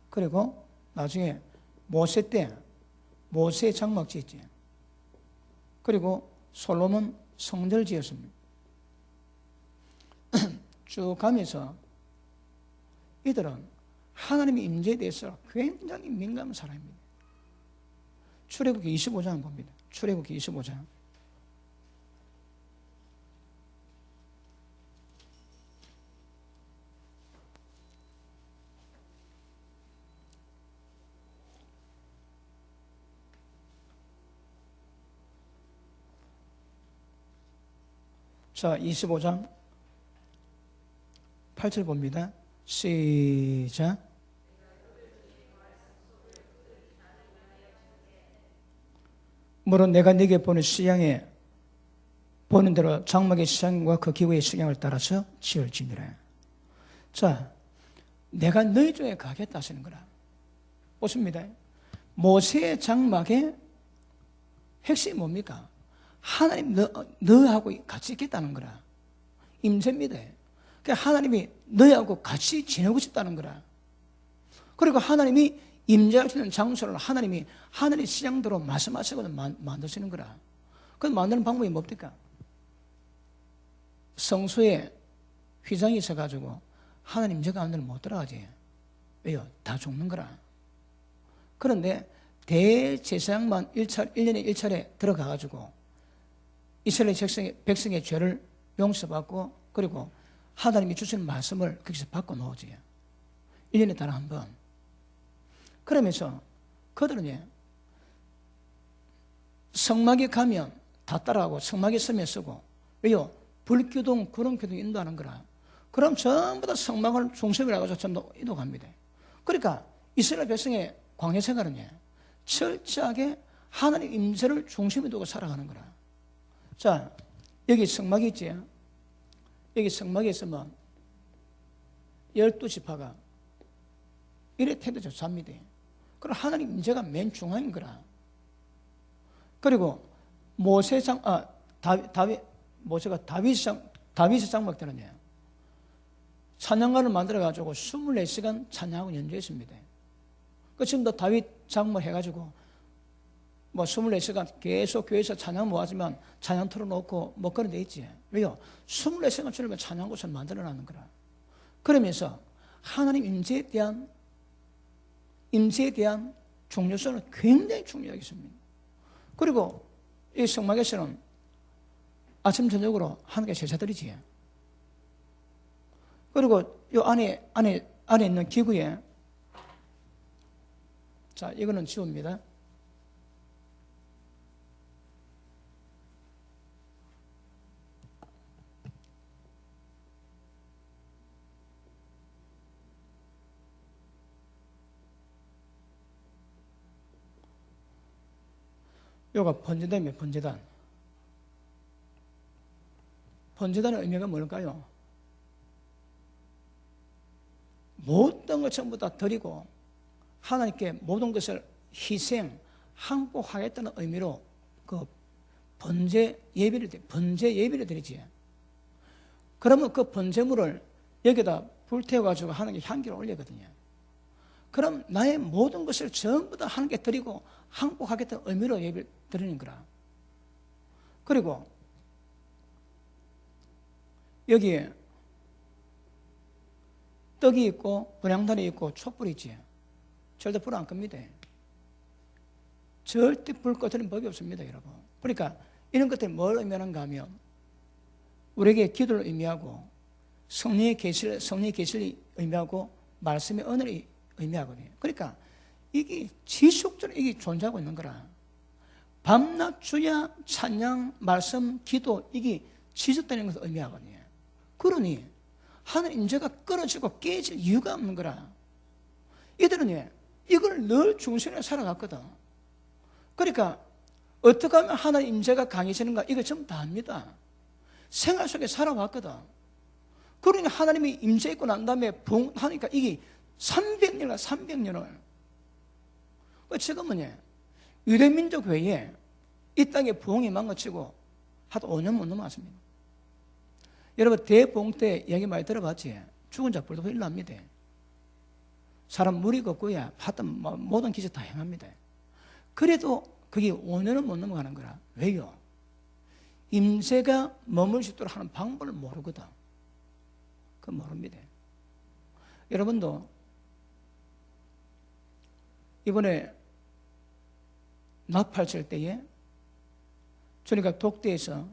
Speaker 1: 그리고 나중에 모세 때 모세 장막 지었지. 그리고 솔로몬 성전을 지었습니다. 쭉 가면서 이들은 하나님의 임재에 대해서 굉장히 민감한 사람입니다. 출애굽기 25장 봅니다. 출애굽기 25장. 자, 25장 8절 봅니다. 시작. 물론 내가 네게 보는 시향에 보는 대로 장막의 시향과 그 기구의 시향을 따라서 지을지니라. 자, 내가 너희 중에 가겠다 하시는 거라. 보십니다. 모세의 장막의 핵심이 뭡니까? 하나님 너하고 같이 있겠다는 거라. 임재입니다. 그러니까 하나님이 너희하고 같이 지내고 싶다는 거라. 그리고 하나님이 임재할 수 있는 장소를 하나님이 하늘의 시장대로 말씀하시고 만드시는 거라. 그 만드는 방법이 뭡니까? 성소에 휘장이 있어가지고 하나님 임재 가운데는 못 들어가지. 왜요? 다 죽는 거라. 그런데 대제사장만 1년에 1차례 들어가가지고 이스라엘 백성의 죄를 용서받고 그리고 하나님이 주시는 말씀을 거기서 받고 나오지. 1년에 단 한 번. 그러면서 그들은 성막에 가면 다 따라가고 성막에 서면 쓰고. 왜요? 불기둥, 구름기둥 인도하는 거라. 그럼 전부 다 성막을 중심으로 해가지고 전부 이동합니다. 그러니까 이스라엘 백성의 광야 생활은 철저하게 하나님 임재를 중심에 두고 살아가는 거라. 자, 여기 성막이 있지. 여기 성막에 있으면 12지파가 이래 태도죠. 잡니다. 그럼 하나님 임재가 맨 중앙인 거라. 그리고 모세의 장막 때는요. 찬양가를 만들어가지고 24시간 찬양하고 연주했습니다. 그 지금도 다윗 장막 해가지고 뭐 24시간 계속 교회에서 찬양 모아지만 찬양 틀어놓고 뭐 그런 데 있지. 왜요? 24시간 주려면 찬양 곳을 만들어놨는 거라. 그러면서 하나님 임재에 대한 중요성은 굉장히 중요하게 있습니다. 그리고 이 성막에서는 아침 저녁으로 하나님께 제사드리지. 그리고 이 안에 있는 기구에 자, 이거는 지웁니다. 요가 번제단이에요, 번제단. 번제단의 의미가 뭘까요? 모든 걸 전부 다 드리고 하나님께 모든 것을 희생, 항복하겠다는 의미로 그 번제 예배를 드리지. 그러면 그 번제물을 여기다 불태워가지고 하나님께 향기를 올리거든요. 그럼 나의 모든 것을 전부 다 하나님께 드리고 항복하겠다는 의미로 예배를 드리는 거라. 그리고 여기에 떡이 있고 분향단이 있고 촛불이 있지. 절대 불 안 끕니다. 절대 불 꺼트리는 법이 없습니다, 여러분. 그러니까 이런 것들이 뭘 의미하는가 하면 우리에게 기도를 의미하고 성령의 계시를 의미하고 말씀의 언어를 의미하거든요. 그러니까 이게 지속적으로 이게 존재하고 있는 거라. 밤낮 주야 찬양, 말씀, 기도 이게 지속되는 것을 의미하거든요. 그러니 하나님 임재가 끊어지고 깨질 이유가 없는 거라. 이들은 이걸 늘 중심에 살아갔거든. 그러니까 어떻게 하면 하나님 임재가 강해지는가 이걸 전부 다 압니다. 생활 속에 살아왔거든. 그러니 하나님이 임재했고 난 다음에 하니까 이게 300년을 지금은 유대민족 외에 이 땅에 부흥이 망가치고 하도 5년 못 넘어왔습니다. 여러분 대부흥 때 얘기 많이 들어봤지? 죽은 자 불도 일어납니다. 사람 물이 걷고야 하던 모든 기적 다 행합니다. 그래도 그게 5년은 못 넘어가는 거라. 왜요? 임재가 머물 수 있도록 하는 방법을 모르거든. 그건 모릅니다. 여러분도 이번에 나팔 칠 때에 그러니까 독대에서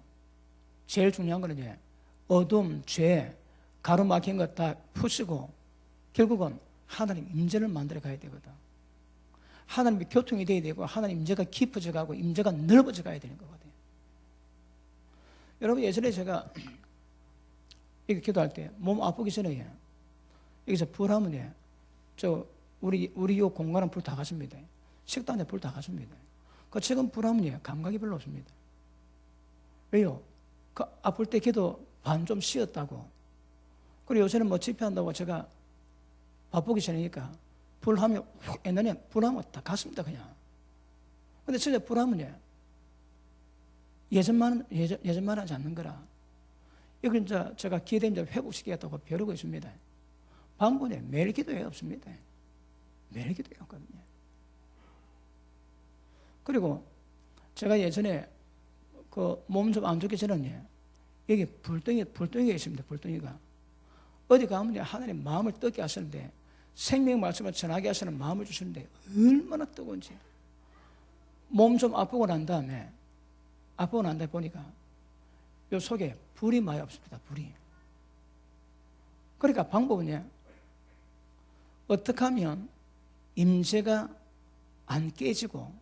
Speaker 1: 제일 중요한 거는 어둠, 죄, 가로막힌 것 다 푸시고 결국은 하나님 임재를 만들어 가야 되거든. 하나님이 교통이 돼야 되고 하나님 임재가 깊어져 가고 임재가 넓어져 가야 되는 거거든요. 여러분 예전에 제가 이렇게 기도할 때 몸 아프기 전에 여기서 불하면 우리 요 공간은 불 다 갔습니다. 식당에 불 다 갔습니다. 그 지금 불하면 감각이 별로 없습니다. 왜요? 그 아플 때 기도 반 좀 쉬었다고. 그리고 요새는 집회한다고 제가 바쁘기 전이니까 불하면 옛날에 불하면 다 갔습니다 그냥. 근데 진짜 불하면 예전만 하지 않는 거라. 이걸 이제 제가 기대임 회복시키겠다고 벼르고 있습니다. 방문에 매일 기도회 없습니다. 매일 기도회 없거든요. 그리고 제가 예전에 그 몸 좀 안 좋기 전에 여기 불덩이가 있습니다. 불덩이가. 어디 가면 하나님 마음을 뜨게 하시는데 생명 말씀을 전하게 하시는 마음을 주시는데 얼마나 뜨거운지. 몸 좀 아프고 난 다음에 보니까 요 속에 불이 많이 없습니다. 불이. 그러니까 방법은 어떻게 하면 임재가 안 깨지고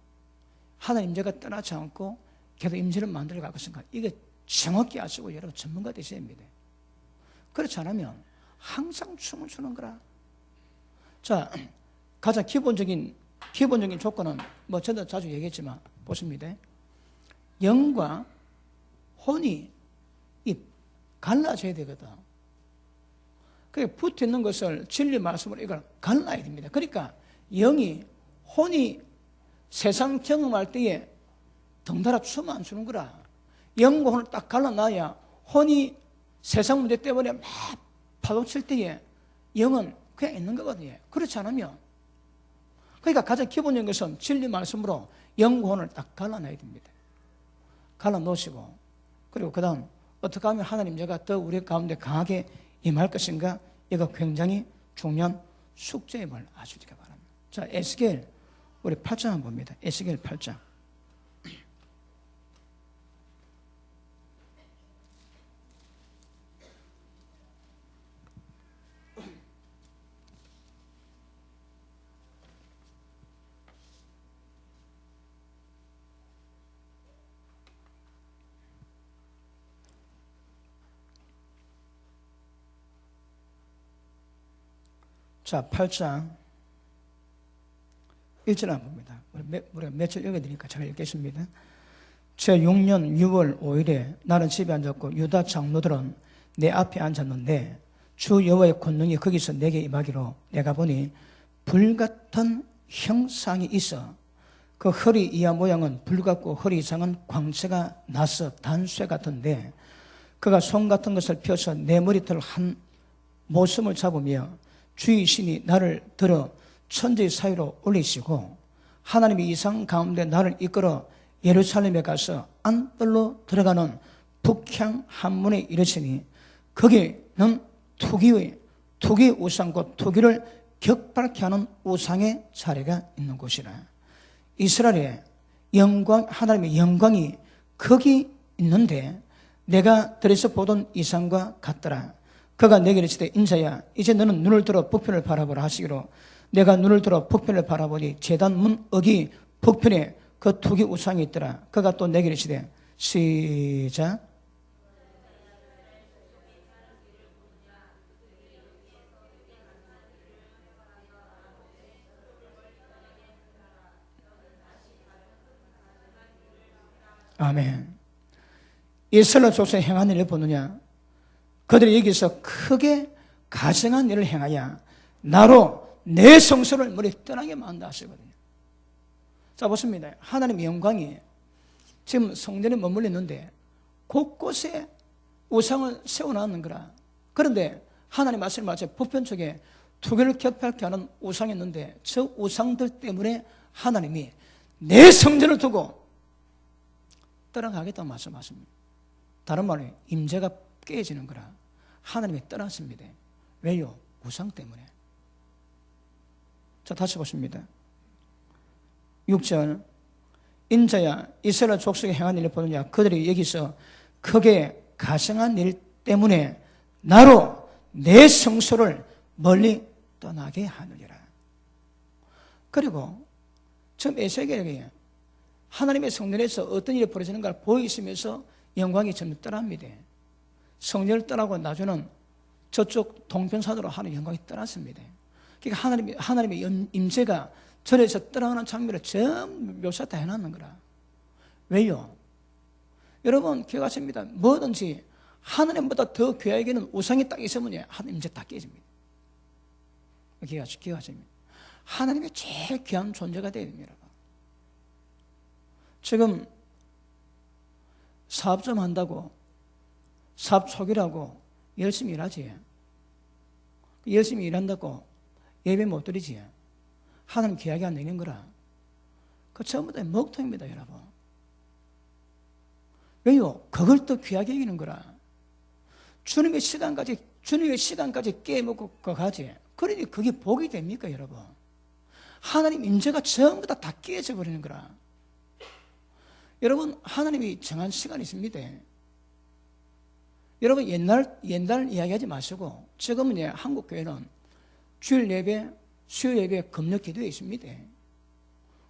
Speaker 1: 하나님 임재가 떠나지 않고 계속 임재를 만들어 갈 것인가. 이게 정확히 아시고 여러분 전문가 되셔야 합니다. 그렇지 않으면 항상 춤을 추는 거라. 자, 가장 기본적인 조건은 저도 자주 얘기했지만 보십니다. 영과 혼이 갈라져야 되거든. 그게 붙어 있는 것을 진리 말씀으로 이걸 갈라야 됩니다. 그러니까 혼이 세상 경험할 때에 덩달아 춤 안 추는 거라. 영과 혼을 딱 갈라놔야 혼이 세상 문제 때문에 막 파도칠 때에 영은 그냥 있는 거거든요. 그렇지 않으면 그러니까 가장 기본적인 것은 진리 말씀으로 영과 혼을 딱 갈라놔야 됩니다. 갈라놓으시고 그리고 그 다음 어떻게 하면 하나님 제가 더 우리 가운데 강하게 임할 것인가. 이거 굉장히 중요한 숙제임을 아시기 바랍니다. 자, 에스겔 우리 8장 한번 봅니다. 에스겔 8장. 자, 8장 1절 한번 봅니다. 우리가 며칠 읽어드리니까 제가 읽겠습니다. 제6년 6월 5일에 나는 집에 앉았고 유다 장로들은 내 앞에 앉았는데 주 여호와의 권능이 거기서 내게 임하기로 내가 보니 불같은 형상이 있어 그 허리 이하 모양은 불 같고 허리 이상은 광채가 나서 단쇠 같은데 그가 손 같은 것을 펴서 내 머리털 한 모섬을 잡으며 주의 신이 나를 들어 천지 사이로 올리시고 하나님이 이 상 가운데 나를 이끌어 예루살렘에 가서 안뜰로 들어가는 북향 한문에 이르시니 거기는 투기 우상 곧 투기를 격발케 하는 우상의 자리가 있는 곳이라. 이스라엘의 영광, 하나님의 영광이 거기 있는데 내가 들에서 보던 이상과 같더라. 그가 내게 이르시되 인자야 이제 너는 눈을 들어 북편을 바라보라 하시기로 내가 눈을 들어 북편을 바라보니 제단 문 어기 북편에 그 투기 우상이 있더라. 그가 또 내게 이르시되 시작. 아멘. 이스라엘 족속이 행한 일을 보느냐? 그들이 여기서 크게 가증한 일을 행하여 나로 내 성소를 머리 떠나게 만다 하시거든요. 자, 보십니다. 하나님의 영광이 지금 성전에 머물러 있는데 곳곳에 우상을 세워놨는 거라. 그런데 하나님 말씀을 마치 북편 쪽에 투기를 격팔케 하는 우상이 있는데 저 우상들 때문에 하나님이 내 성전을 두고 떠나가겠다고 말씀하십니다. 다른 말로 임재가 깨지는 거라. 하나님이 떠났습니다. 왜요? 우상 때문에. 자, 다시 보십니다. 6절 인자야 이스라엘 족속이 행한 일을 보느냐? 그들이 여기서 크게 가증한 일 때문에 나로 내 성소를 멀리 떠나게 하느니라. 그리고 지금 에스겔에게 하나님의 성전에서 어떤 일이 벌어지는가를 보이시면서 영광이 점점 떠납니다. 성전을 떠나고 나중에는 저쪽 동편산으로 하는 영광이 떠났습니다. 그러니까 하나님의 임재가 절에서 떠나가는 장면을 전부 묘사 다 해놨는 거라. 왜요? 여러분 기억하십니다. 뭐든지 하나님보다 더 귀하게 여기는 우상이 딱 있으면 하나님 임재 다 깨집니다. 기억하십니다. 하나님의 제일 귀한 존재가 되어야 됩니다. 지금 사업 좀 한다고 사업 초기라고 열심히 일하지. 열심히 일한다고 예배 못 드리지. 하나님 귀하게 안 내는 거라. 그 전부 다 먹통입니다, 여러분. 왜요? 그걸 또 귀하게 여기는 거라. 주님의 시간까지 깨먹고 가지. 그러니 그게 복이 됩니까, 여러분? 하나님 임재가 전부 다 깨져 버리는 거라. 여러분, 하나님이 정한 시간이 있습니다. 여러분, 옛날 이야기하지 마시고, 지금은 한국 교회는 주일 예배, 수요 예배, 금요 기도에 있습니다.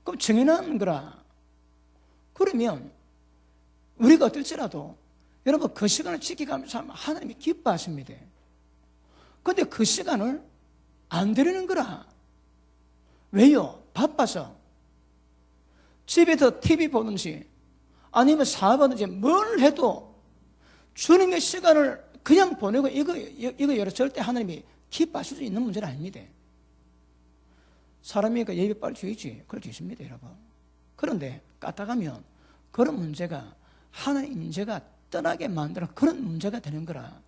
Speaker 1: 그럼 정해놓은 거라. 그러면, 우리가 어떨지라도, 여러분, 그 시간을 지키가면서 하나님이 기뻐하십니다. 그런데 그 시간을 안 드리는 거라. 왜요? 바빠서. 집에서 TV 보든지, 아니면 사업하든지 뭘 해도 주님의 시간을 그냥 보내고 이거 절대 하나님이 기뻐하실 수 있는 문제는 아닙니다. 사람이 그 예배 빨리 주의지. 그럴 수 있습니다, 여러분. 그런데 까딱하면 그런 문제가 하나님 임재가 떠나게 만드는 그런 문제가 되는 거라.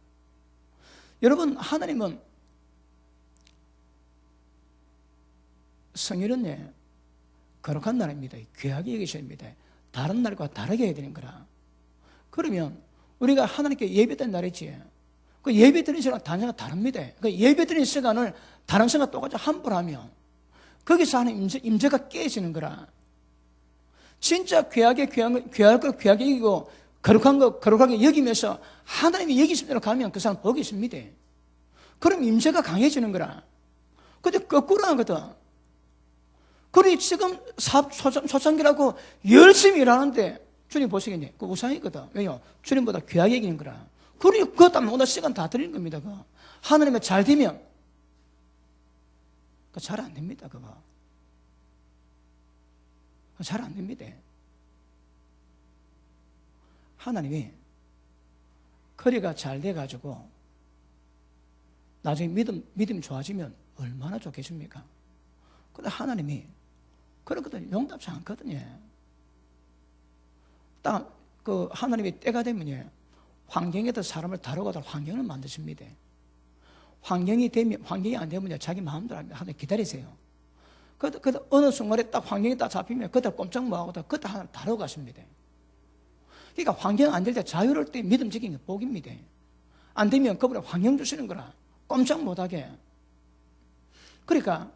Speaker 1: 여러분, 하나님은 성일은 거룩한 날입니다. 귀하게 여기셔야 합니다. 다른 날과 다르게 해야 되는 거라. 그러면 우리가 하나님께 예배드리는 날이지. 그 예배드리는 시간은 단계가 다릅니다. 그 예배드리는 시간을 다른 시간과 똑같이 함부로 하면 거기서 하나님 임재가 깨지는 거라. 진짜 귀할 걸 귀하게 여기고 거룩한 거 거룩하게 여기면서 하나님이 여기신 대로 가면 그 사람 복이 있습니다. 그럼 임재가 강해지는 거라. 근데 거꾸로 하거든. 그러니 지금 사업 초창기라고 열심히 일하는데 주님 보시겠니? 그 우상이거든. 왜요? 주님보다 귀하게 여기는 거라. 그러니 그것 때문에 오늘 시간 다 드리는 겁니다. 그거. 하나님의 잘 되면 그거 잘 안 됩니다. 그거 잘 안 됩니다. 하나님이 거리가 잘 돼가지고 나중에 믿음이 좋아지면 얼마나 좋겠습니까? 근데 하나님이 그런 것들 용납치 않거든요. 하나님이 때가 되면 환경에다 사람을 다루고 환경을 만드십니다. 환경이 안 되면 자기 마음대로 하나님 기다리세요. 그때 어느 순간에 딱 환경이 딱 잡히면 그때 꼼짝 못하고 그때 하나님 다루고 가십니다. 그러니까 환경 안 될 때 자유로울 때 믿음 지키는 게 복입니다. 안 되면 그분이 환경 주시는 거라 꼼짝 못하게. 그러니까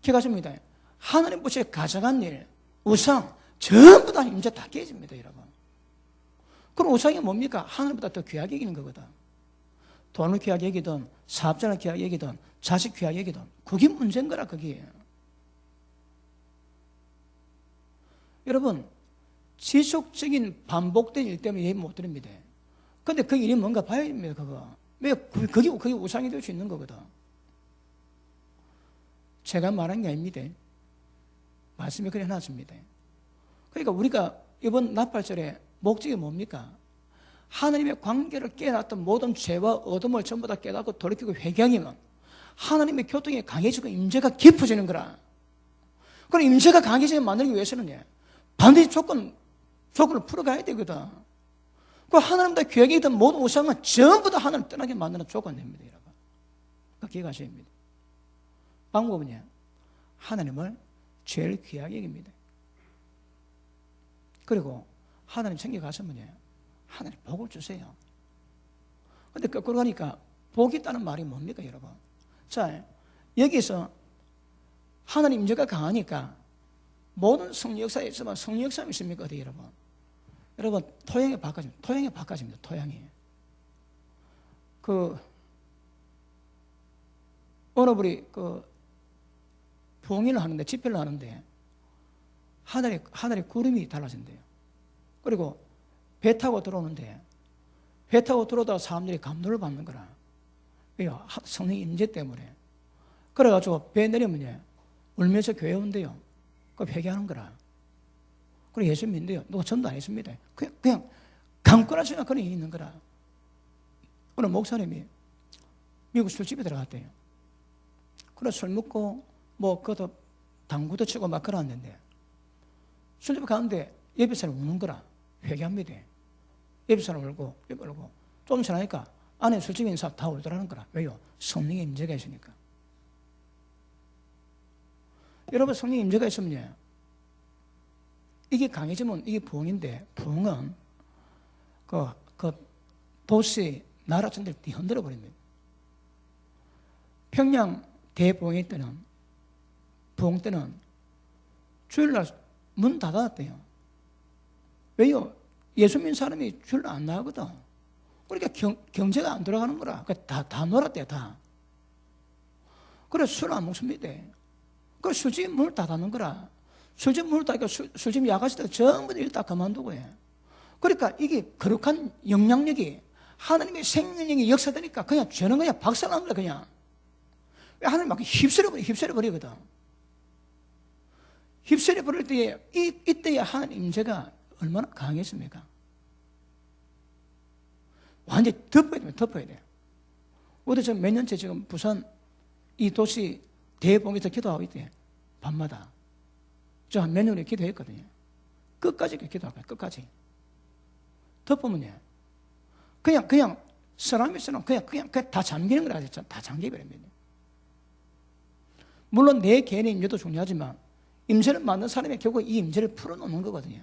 Speaker 1: 기억하십니다. 하나님 부채 가져간 일, 우상 전부 다 이제 다 깨집니다, 여러분. 그럼 우상이 뭡니까? 하나님보다 더 귀하게 여기는 거거든. 돈을 귀하게 여기든 사업자를 귀하게 여기든 자식 귀하게 여기든 그게 문제인 거라 그게. 여러분 지속적인 반복된 일 때문에 예배 못 드립니다. 근데 그 일이 뭔가 봐야 됩니다, 그거. 왜 그게 우상이 될 수 있는 거거든. 제가 말한 게 아닙니다. 말씀이 그래 놨습니다. 그러니까 우리가 이번 나팔절에 목적이 뭡니까? 하나님의 관계를 깨놨던 모든 죄와 어둠을 전부 다 깨닫고 돌이키고 회개하면 하나님의 교통이 강해지고 임재가 깊어지는 거라. 그럼 임재가 강해지게 만들기 위해서는 반드시 조건을 풀어가야 되거든. 그 하나님보다 귀하게 있던 모든 우상은 전부 다 하나님 떠나게 만드는 조건입니다, 여러분. 그 기억하셔야 합니다. 방법은요, 하나님을 제일 귀하게 여깁니다. 그리고 하나님 챙겨가시면요, 하나님 복을 주세요. 근데 거꾸로 가니까 복이 있다는 말이 뭡니까, 여러분? 자, 여기서 하나님 임재가 강하니까 모든 성령 역사에 있으면 성령 역사가 있습니까, 어디 여러분? 여러분, 토양이 바꿔집니다. 토양이 바꿔집니다, 토양이. 어느 분이 부흥회를 하는데, 집회를 하는데, 하늘에 구름이 달라진대요. 그리고 배 타고 들어오는데, 배 타고 들어오다가 사람들이 감동을 받는 거라. 왜요? 성령 임재 때문에. 그래가지고 배 내리면 울면서 교회 온대요. 그 회개하는 거라. 그리고 예수 믿는데요. 누가 전도 안 했습니다. 그냥 감거나 생각 그런 일이 있는 거라. 어느 목사님이 미국 술집에 들어갔대요. 그래 술 먹고 그것도 당구도 치고 막 그러는데 술집에 가는데 옆에 사람 우는 거라. 회개합니다. 옆에 사람 울고 좀 지나니까 안에 술집에 있는 사람 다 울더라는 거라. 왜요? 성령의 임재가 있으니까. 여러분, 성령의 임재가 있으면요, 이게 강해지면 이게 부흥인데, 부흥은 그 도시 나라 전체를 뒤흔들어 버립니다. 평양 대부흥회 때는, 부흥 때는 주일날 문 닫았대요. 왜요? 예수 믿는 사람이 주일 안 나가거든. 그러니까 경제가 안 돌아가는 거라. 다 놀았대요, 다. 그래서 술 안 먹습니다. 그 술집 문을 닫아놓는 거라. 술집 문을 닫으니까 술집 야가시들 전부 다 일 다 그만두고 해. 그러니까 이게 거룩한 영향력이 하나님의 생명력이 역사되니까 그냥 죄는 그냥 박살나는 거야, 그냥. 하나님 막 휩쓸어버리거든. 휩쓸어버릴 때에, 이때야 하나님 임재가 얼마나 강했습니까? 완전히 덮어야 돼. 우리 지금 몇 년째 지금 부산 이 도시 대봉에서 기도하고 있대. 밤마다. 저 한 몇 년에 기도했거든요. 끝까지 기도하고, 끝까지. 덮으면요. 그냥 사람이서는 그냥 다 잠기는 거라 했죠. 다 잠겨버립니다. 물론 내 개인의 임재도 중요하지만 임재를 만든 사람이 결국 이 임재를 풀어놓는 거거든요.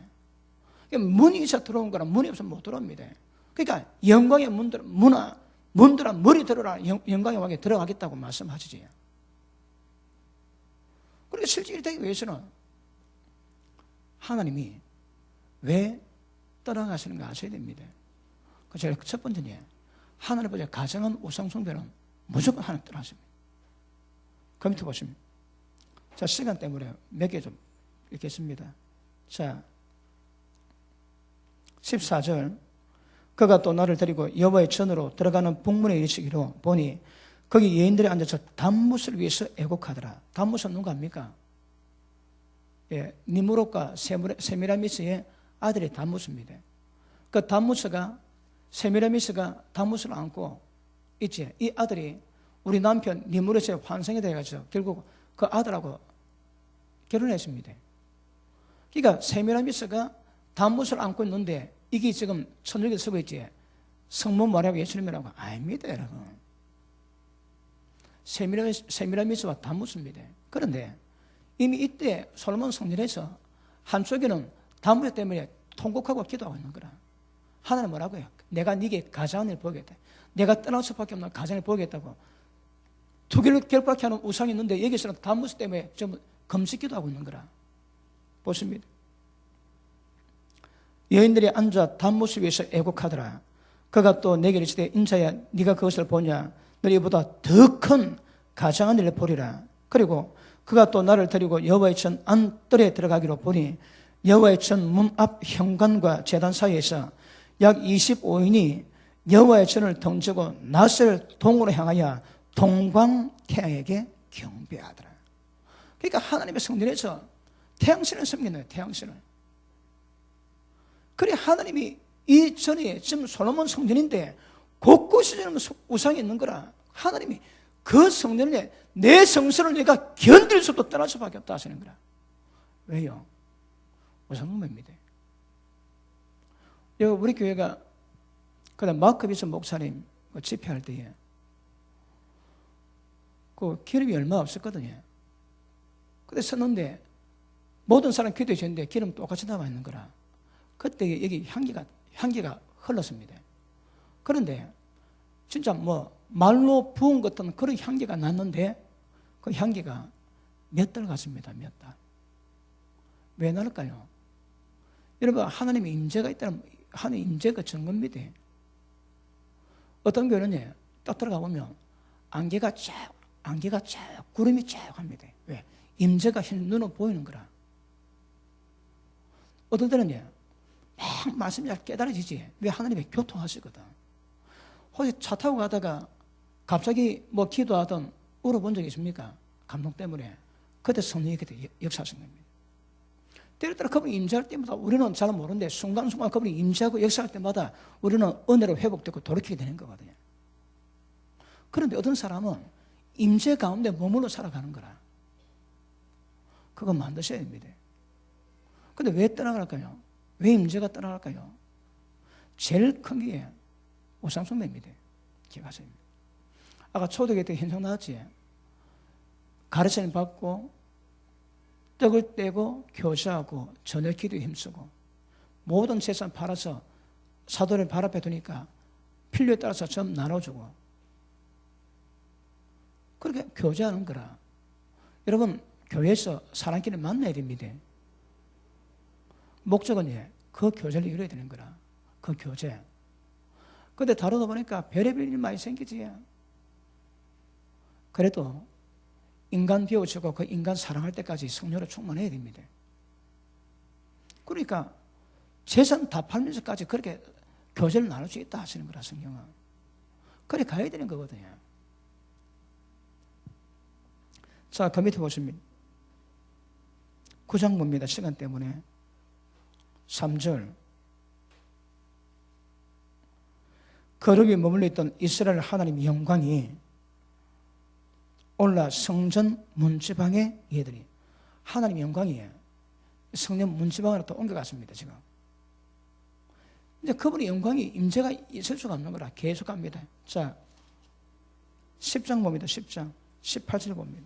Speaker 1: 문이 있어 들어온 거랑 문이 없으면 못 들어옵니다. 그러니까 영광의 문들아 머리 들어라 영광의 왕에 들어가겠다고 말씀하시지. 그러니까 실제 이렇게 되기 위해서는 하나님이 왜 떠나가시는가 아셔야 됩니다. 제가 첫 번째는 하나님 보자 가정한 우상숭배는 무조건 하나님 떠나십니다. 그 밑에 보시면, 자, 시간 때문에 몇 개 좀 읽겠습니다. 자, 14절. 그가 또 나를 데리고 여호와의 전으로 들어가는 북문에 이르시기로 보니 거기 여인들이 앉아서 담뭇을 위해서 애곡하더라. 담뭇은 누구입니까? 니무롯과 세미라미스의 아들이 담뭇입니다. 그 담뭇가 세미라미스가 담뭇을 안고 있지. 이 아들이 우리 남편 니무롯의 환상이 되어가지고 결국 그 아들하고 결혼했습니다. 그러니까 세미라미스가 담뭇을 안고 있는데 이게 지금 천주교에 쓰고 있지. 성모 마리아가 예수님이라고 아닙니다, 여러분. 세미라미스와 담뭇입니다. 그런데 이미 이때 솔로몬 성전에서 한쪽에는 담배 때문에 통곡하고 기도하고 있는 거라. 하나님 뭐라고 해요? 내가 네게 가장한 일 보겠다. 내가 떠날 수밖에 없는 가장을 보겠다고. 두 개를 결박해 하는 우상이 있는데 여기서는 담무스 때문에 좀 금식기도 하고 있는 거라. 보십니다. 여인들이 앉아 담무스 위에서 애곡하더라. 그가 또 내게 이르시되 인자야 네가 그것을 보냐? 너를 이보다 더 큰 가장한 일을 보리라. 그리고 그가 또 나를 데리고 여호와의 전 안뜰에 들어가기로 보니 여호와의 전 문 앞 현관과 제단 사이에서 약 25인이 여호와의 전을 던지고 낯을 동으로 향하여 동광태양에게 경배하더라. 그러니까 하나님의 성전에서 태양신을 섬기는 거예요. 태양신을. 그래 하나님이 이 전에 지금 솔로몬 성전인데 곳곳에 우상이 있는 거라. 하나님이 그 성전에 내 성전을 내가 견딜 수도 떠날 수밖에 없다 하시는 거라. 왜요? 우상숭배입니다. 우리 교회가 그다음 마크비스 목사님 집회할 때에 그 기름이 얼마 없었거든요. 그때 썼는데 모든 사람 기도해 주는데 기름 똑같이 남아 있는 거라. 그때 여기 향기가 흘렀습니다. 그런데 진짜 말로 부은 것 같은 그런 향기가 났는데 그 향기가 몇 달 갔습니다. 몇 달. 왜 날까요? 여러분 하나님의 임재가 있다는 하나님의 임재가 증거입니다. 어떤 교회는 딱 들어가 보면 안개가 쫙 구름이 쫙 합니다. 왜? 임재가 눈으로 보이는 거라. 어떤 때는 막 말씀이 잘 깨달아지지. 왜? 하나님의 교통하시거든. 혹시 차 타고 가다가 갑자기 기도하던 울어본 적이 있습니까? 감동 때문에. 그때 성령이 그때 역사하신 겁니다. 때를 따라 그분이 임재할 때마다 우리는 잘 모르는데 순간순간 그분이 임재하고 역사할 때마다 우리는 은혜로 회복되고 돌이키게 되는 거거든요. 그런데 어떤 사람은 임재 가운데 머물러 살아가는 거라. 그건 만드셔야 됩니다. 근데 왜 떠나갈까요? 왜 임재가 떠나갈까요? 제일 큰 게 우상숭배입니다. 기가세요. 아까 초대교회 때 현상 나왔지? 가르침을 받고 떡을 떼고 교제하고 저녁 기도에 힘쓰고 모든 재산 팔아서 사도를 발 앞에 두니까 필요에 따라서 좀 나눠주고 그렇게 교제하는 거라. 여러분 교회에서 사람끼리 만나야 됩니다. 목적은 그 교제를 이루어야 되는 거라. 그 교제. 근데 다루다 보니까 별의별 일 많이 생기지. 그래도 인간 비워주고 그 인간 사랑할 때까지 성령으로 충만해야 됩니다. 그러니까 재산 다 팔면서까지 그렇게 교제를 나눌 수 있다 하시는 거라 성경은. 그래 가야 되는 거거든요. 자, 그 밑에 보시면 9장 봅니다. 시간 때문에 3절 거룩이 머물러 있던 이스라엘 하나님 영광이 올라 성전 문지방에 얘들이 하나님 영광이 성전 문지방으로 또 옮겨갔습니다. 지금 이제 그분의 영광이 임재가 있을 수가 없는 거라 계속 갑니다. 자 10장 봅니다. 10장 18절 봅니다.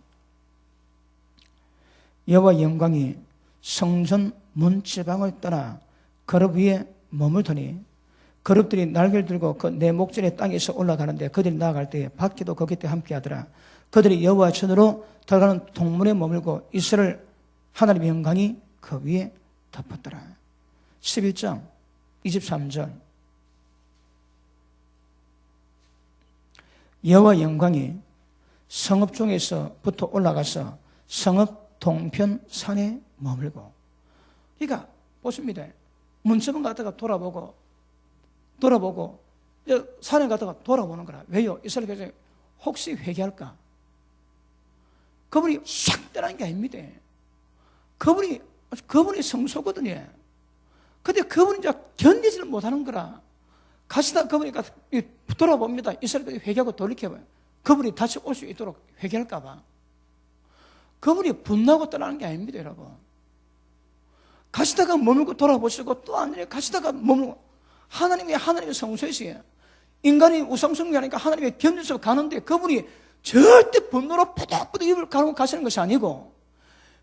Speaker 1: 여호와 영광이 성전 문지방을 떠나 거룩 위에 머물더니 거룩들이 날개를 들고 그 내 목전의 땅에서 올라가는데 그들이 나아갈 때에 바퀴도 거기 때 함께하더라. 그들이 여호와 전으로 들어가는 동문에 머물고 이스라엘 하나님의 영광이 그 위에 덮었더라. 11장 23절 여호와 영광이 성읍 중에서부터 올라가서 성읍 동편 산에 머물고. 그러니까 보십니다. 문지방 갔다가 돌아보고 산에 갔다가 돌아보는 거라. 왜요? 이스라엘 백성이 혹시 회개할까? 그분이 싹 떠나는 게 아닙니다. 그분이 성소거든요. 근데 그분이 이제 견디지를 못하는 거라. 가시다 그분이 돌아봅니다. 이스라엘 백성이 회개하고 돌이켜봐요. 그분이 다시 올 수 있도록 회개할까봐. 그분이 분노하고 떠나는 게 아닙니다, 여러분. 가시다가 머물고 돌아보시고 또 아니래 가시다가 머물고 하나님의 성소에서요. 인간이 우상숭배하니까 하나님의 견디서 가는데 그분이 절대 분노로 뿌덕뿌덕 입을 가르고 가시는 것이 아니고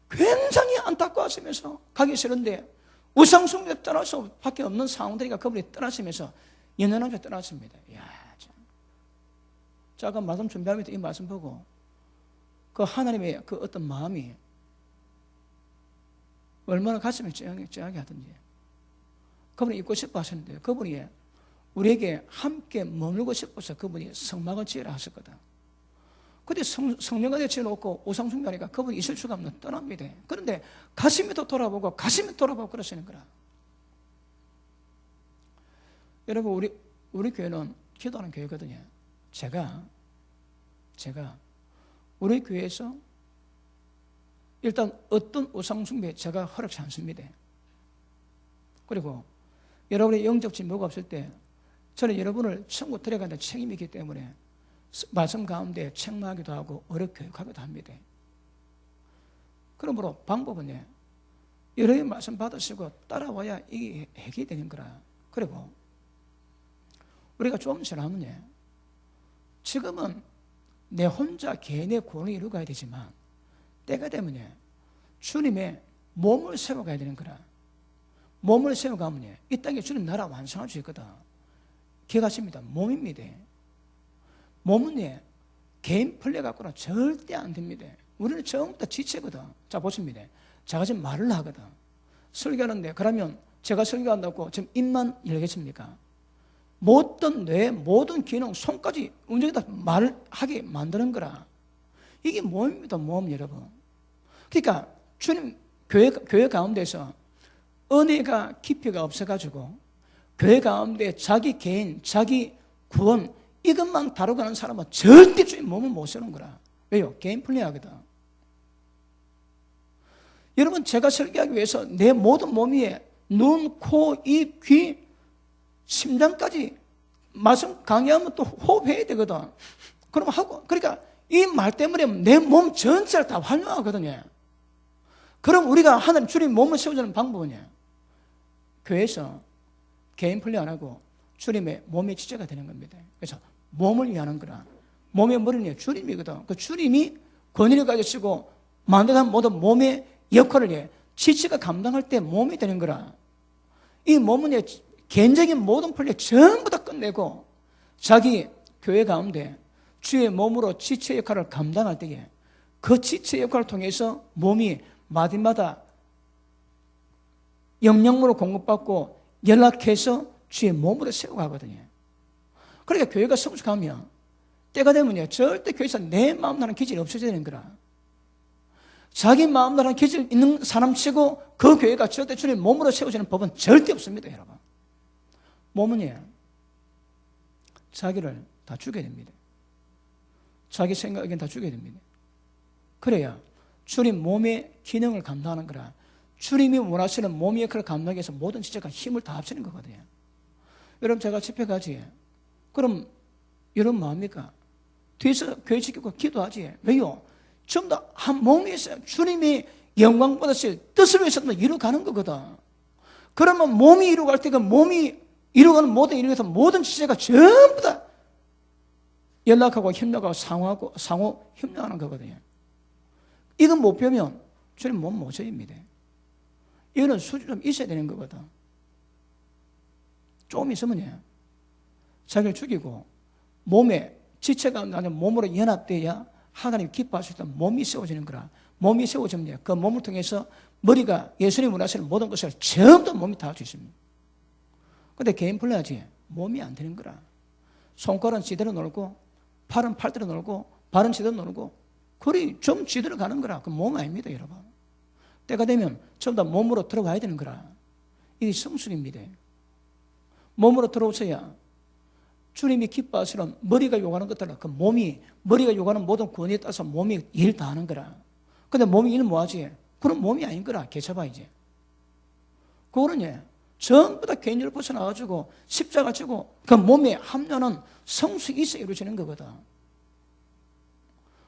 Speaker 1: 굉장히 안타까워하시면서 가기 싫은데 우상숭배 떠나서 밖에 없는 상황들이니까 그분이 떠나시면서 연연하게 떠났습니다. 이야, 참. 자, 아까 말씀 준비하면서 이 말씀 보고 그 하나님의 그 어떤 마음이 얼마나 가슴이 찡하게 하든지 그분이 있고 싶어 하셨는데 그분이 우리에게 함께 머물고 싶어서 그분이 성막을 지으라 하셨거든. 근데 성령관에 지어놓고 우상숭배하니까 그분이 있을 수가 없는 떠납니다. 그런데 가슴이 또 돌아보고 가슴이 돌아보고 그러시는 거라. 여러분 우리 교회는 기도하는 교회거든요. 제가 우리 교회에서 일단 어떤 우상숭배 제가 허락치 않습니다. 그리고 여러분의 영적 진보가 없을 때 저는 여러분을 천국 데려가는 책임이 있기 때문에 말씀 가운데 책망하기도 하고 어렵게 교육하기도 합니다. 그러므로 방법은 여러분의 말씀 받으시고 따라와야 이게 해결되는 거라. 그리고 우리가 좀 지나면 지금은 내 혼자 개인의 구원을 이루어가야 되지만 때가 되면 주님의 몸을 세워가야 되는 거라. 몸을 세워가면 이 땅에 주님 나라 완성할 수 있거든. 기억하십니다. 몸입니다. 몸은 개인 플레이 갖고는 절대 안 됩니다. 우리는 전부 다 지체거든. 자, 보십니다. 제가 지금 말을 하거든. 설교하는데 그러면 제가 설교한다고 지금 입만 열겠습니까? 모든 뇌, 모든 기능, 손까지 움직이다 말을 하게 만드는 거라. 이게 몸입니다. 몸 여러분. 그러니까 주님 교회 가운데서 은혜가 깊이가 없어가지고 교회 가운데 자기 개인, 자기 구원 이것만 다루고 가는 사람은 절대 주님 몸을 못 쓰는 거라. 왜요? 개인 플레이 하거든. 여러분 제가 설교하기 위해서 내 모든 몸 위에 눈, 코, 입, 귀, 심장까지 말씀 강의하면 또 호흡해야 되거든. 그럼 하고 그러니까 이 말 때문에 내 몸 전체를 다 활용하거든요. 그럼 우리가 하나님 주님 몸을 세워주는 방법은 교회에서 개인 플레이 안 하고 주님의 몸의 지체가 되는 겁니다. 그래서 몸을 위하는 거라. 몸의 머리는 주님이거든. 그 주님이 권위를 가지시고 만들어간 모든 몸의 역할을 지체가 감당할 때 몸이 되는 거라. 이 몸은 개인적인 모든 플레이 전부 다 끝내고 자기 교회 가운데 주의 몸으로 지체 역할을 감당할 때에 그 지체 역할을 통해서 몸이 마디마다 영양으로 공급받고 연락해서 주의 몸으로 세워가거든요. 그러니까 교회가 성숙하면 때가 되면 절대 교회에서 내 마음 나는 기질이 없어져야 되는 거라. 자기 마음 나는 기질 있는 사람 치고 그 교회가 절대 주님 몸으로 세워지는 법은 절대 없습니다. 여러분 몸은 자기를 다 죽여야 됩니다. 자기 생각에는 다 죽여야 됩니다. 그래야 주님 몸의 기능을 감당하는 거라. 주님이 원하시는 몸의 역할을 감당하기 위해서 모든 지체가 힘을 다 합치는 거거든요. 여러분 제가 집회 가지 그럼 여러분 뭐합니까? 뒤에서 교회 지키고 기도하지. 왜요? 전부 다 한 몸에서 주님이 영광 받으실 뜻을 위해서 이루어가는 거거든. 그러면 몸이 이루어갈 때 그 몸이 이루어가는 모든 일을 위해서 모든 지체가 전부 다 연락하고 협력하고 상호 협력하는 거거든요. 이건 못 배우면 주님 몸 못 세웁니다. 이거는 수준 좀 있어야 되는 거거든. 좀 있으면 자기를 죽이고 몸에 지체가 나는 몸으로 연합돼야 하나님 기뻐하실 때 몸이 세워지는 거라. 몸이 세워지면 그 몸을 통해서 머리가 예수님 원하시는 모든 것을 전부 몸이 다 할 수 있습니다. 근데 개인 플레이하지 몸이 안 되는 거라. 손가락은 지대로 놀고 팔은 팔대로 놀고 발은 지대로 놀고 그리 좀 지대로 가는 거라. 그 몸 아닙니다 여러분. 때가 되면 전부 다 몸으로 들어가야 되는 거라. 이게 성숙입니다. 몸으로 들어오셔야 주님이 기뻐하시는 머리가 요구하는 것들은 그 몸이 머리가 요구하는 모든 권위에 따라서 몸이 일 다 하는 거라. 근데 몸이 일 뭐하지? 그럼 몸이 아닌 거라. 개쳐봐 이제. 그거는 전부 다 개인적으로 벗어나가지고 십자가 지고 그 몸에 합류하는 성숙이 있어 이루어지는 거거든.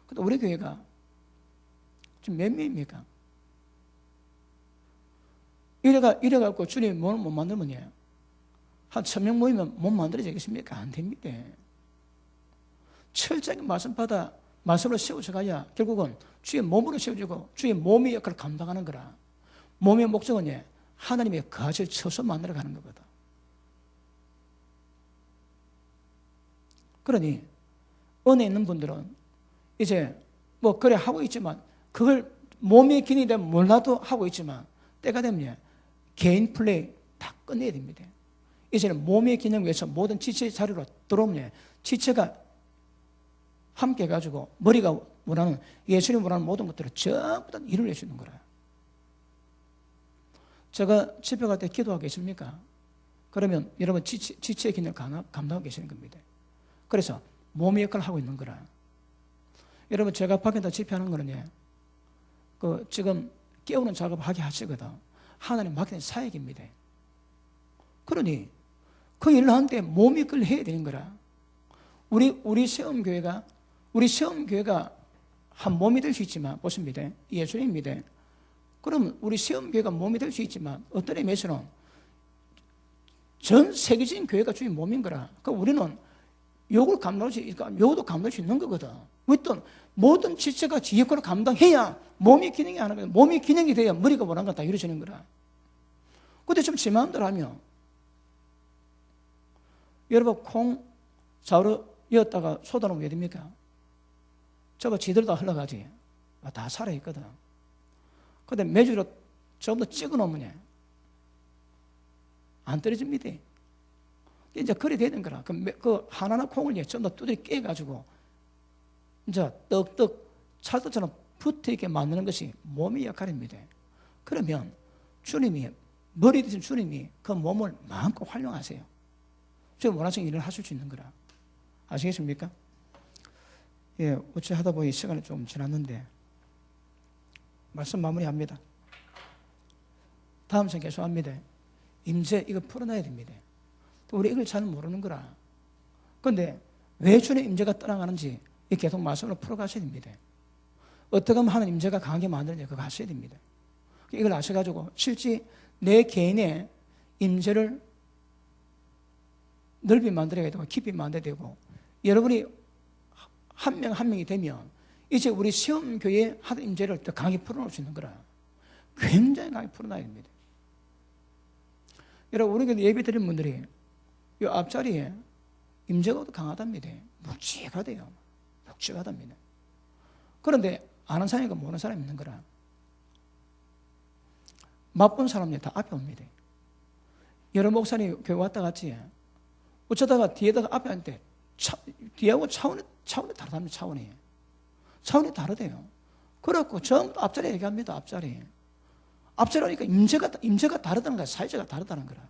Speaker 1: 근데 우리 교회가 지금 몇 명입니까? 이래갖고 주님 몸을 못 만들면 한 1000명 모이면 못 만들어지겠습니까? 안 됩니다. 철저하게 말씀 받아 말씀으로 세워져 가야 결국은 주의 몸으로 세워지고 주의 몸의 역할을 감당하는 거라. 몸의 목적은 하나님의 거하실 처소 만들어 가는 거거든. 그러니 은혜 있는 분들은 이제 뭐 그래 하고 있지만 그걸 몸의 기능이 되면 몰라도 하고 있지만 때가 되면 개인 플레이 다 끝내야 됩니다. 이제는 몸의 기능을 위해서 모든 지체 자리로 들어오면 지체가 함께 해가지고 머리가 원하는 예수님이 원하는 모든 것들을 전부 다 이룰 수 있는 거라. 제가 집에 갈 때 기도하고 계십니까? 그러면 여러분 지체의 기능을 감당하고 계시는 겁니다. 그래서 몸의 역할을 하고 있는 거라. 여러분 제가 밖에다 집회하는 거는 지금 깨우는 작업을 하게 하시거든. 하나님 맡긴 사역입니다. 그러니 그 일을 하는데 몸이 그걸 해야 되는 거라. 우리 세움교회가 한 몸이 될 수 있지만 보십니다. 예수님입니다. 그럼 우리 세움교회가 몸이 될 수 있지만 어떤 의미에서는 전 세계적인 교회가 주의 몸인 거라. 그러니까 우리는 욕도 감당할 수 있는 거거든. 어떤 모든 지체가 지 역할을 감당해야 몸이 기능이 하는 거야. 몸이 기능이 돼야 머리가 원하는 건 다 이루어지는 거라. 근데 좀 제 마음대로 하면 여러분 콩 좌우로 이었다가 쏟아놓으면 왜 됩니까? 저거 지대로 다 흘러가지. 다 살아있거든. 근데 매주로 전부 다 찍어놓으면 안 떨어집니다. 이제 그래 되는 거라. 그 하나하나 콩을 전부 다 두드려 깨가지고 이제 떡떡 찰떡처럼 붙어있게 만드는 것이 몸의 역할입니다. 그러면 주님이 머리 되신 주님이 그 몸을 마음껏 활용하세요. 주님 원하시는 일을 하실 수 있는 거라. 아시겠습니까? 예, 어찌 하다 보니 시간이 좀 지났는데 말씀 마무리합니다. 다음 장 계속합니다. 임재 이거 풀어놔야 됩니다. 우리 이걸 잘 모르는 거라. 그런데 왜 주님 임재가 떠나가는지 계속 말씀으로 풀어가셔야 됩니다. 어떻게 하면 하나님 임재가 강하게 만드는지 그거 아셔야 됩니다. 이걸 아셔가지고 실제 내 개인의 임재를 넓이 만들어야 되고 깊이 만들어야 되고 여러분이 한 명 한 명이 되면 이제 우리 시험교회의 하나님 임재를 더 강하게 풀어놓을 수 있는 거라. 굉장히 강하게 풀어놔야 됩니다. 여러분 우리 교회 예배 드린 분들이 이 앞자리에 임재가 강하답니다. 묵직하대요. 묵직하답니다. 그런데 아는 사람이고 모르는 사람이 있는 거라. 맛본 사람이 다 앞에 옵니다. 여러 목사님 교회 왔다 갔지. 어쩌다가 뒤에다가 앞에 앉는데 뒤하고 차원이 다르답니다. 차원이 다르대요. 그래갖고 전부 앞자리 얘기합니다. 앞자리 하니까 임재가 다르다는 거야. 사이즈가 다르다는 거라.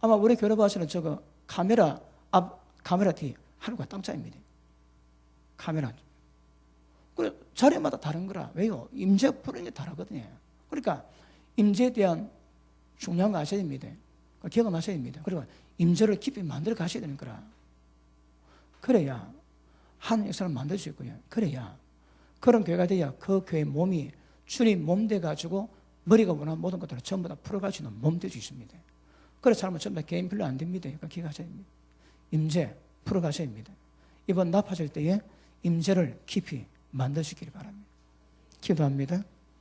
Speaker 1: 아마 우리 교회 봐서는 저거 카메라 뒤 하늘과 땅차입니다. 카메라. 그래 자리마다 다른 거라. 왜요? 임재 풀어는 게 다르거든요. 그러니까 임재에 대한 중요한 거 아셔야 됩니다. 기억하셔야 됩니다. 그리고 임재를 깊이 만들어 가셔야 되는 거라. 그래야 한 역사를 만들 수 있고요. 그래야 그런 교회가 돼야 그 교회 몸이 주님 몸 돼가지고 머리가 원하는 모든 것들을 전부 다 풀어갈 수 있는 몸 될 수 있습니다. 그래서 사람은 전부 다 개인 별로 안 됩니다. 그러니까 기억하셔야 됩니다. 임재 풀어가셔야 됩니다. 이번 납하실 때에 임재를 깊이 만드시길 바랍니다. 기도합니다.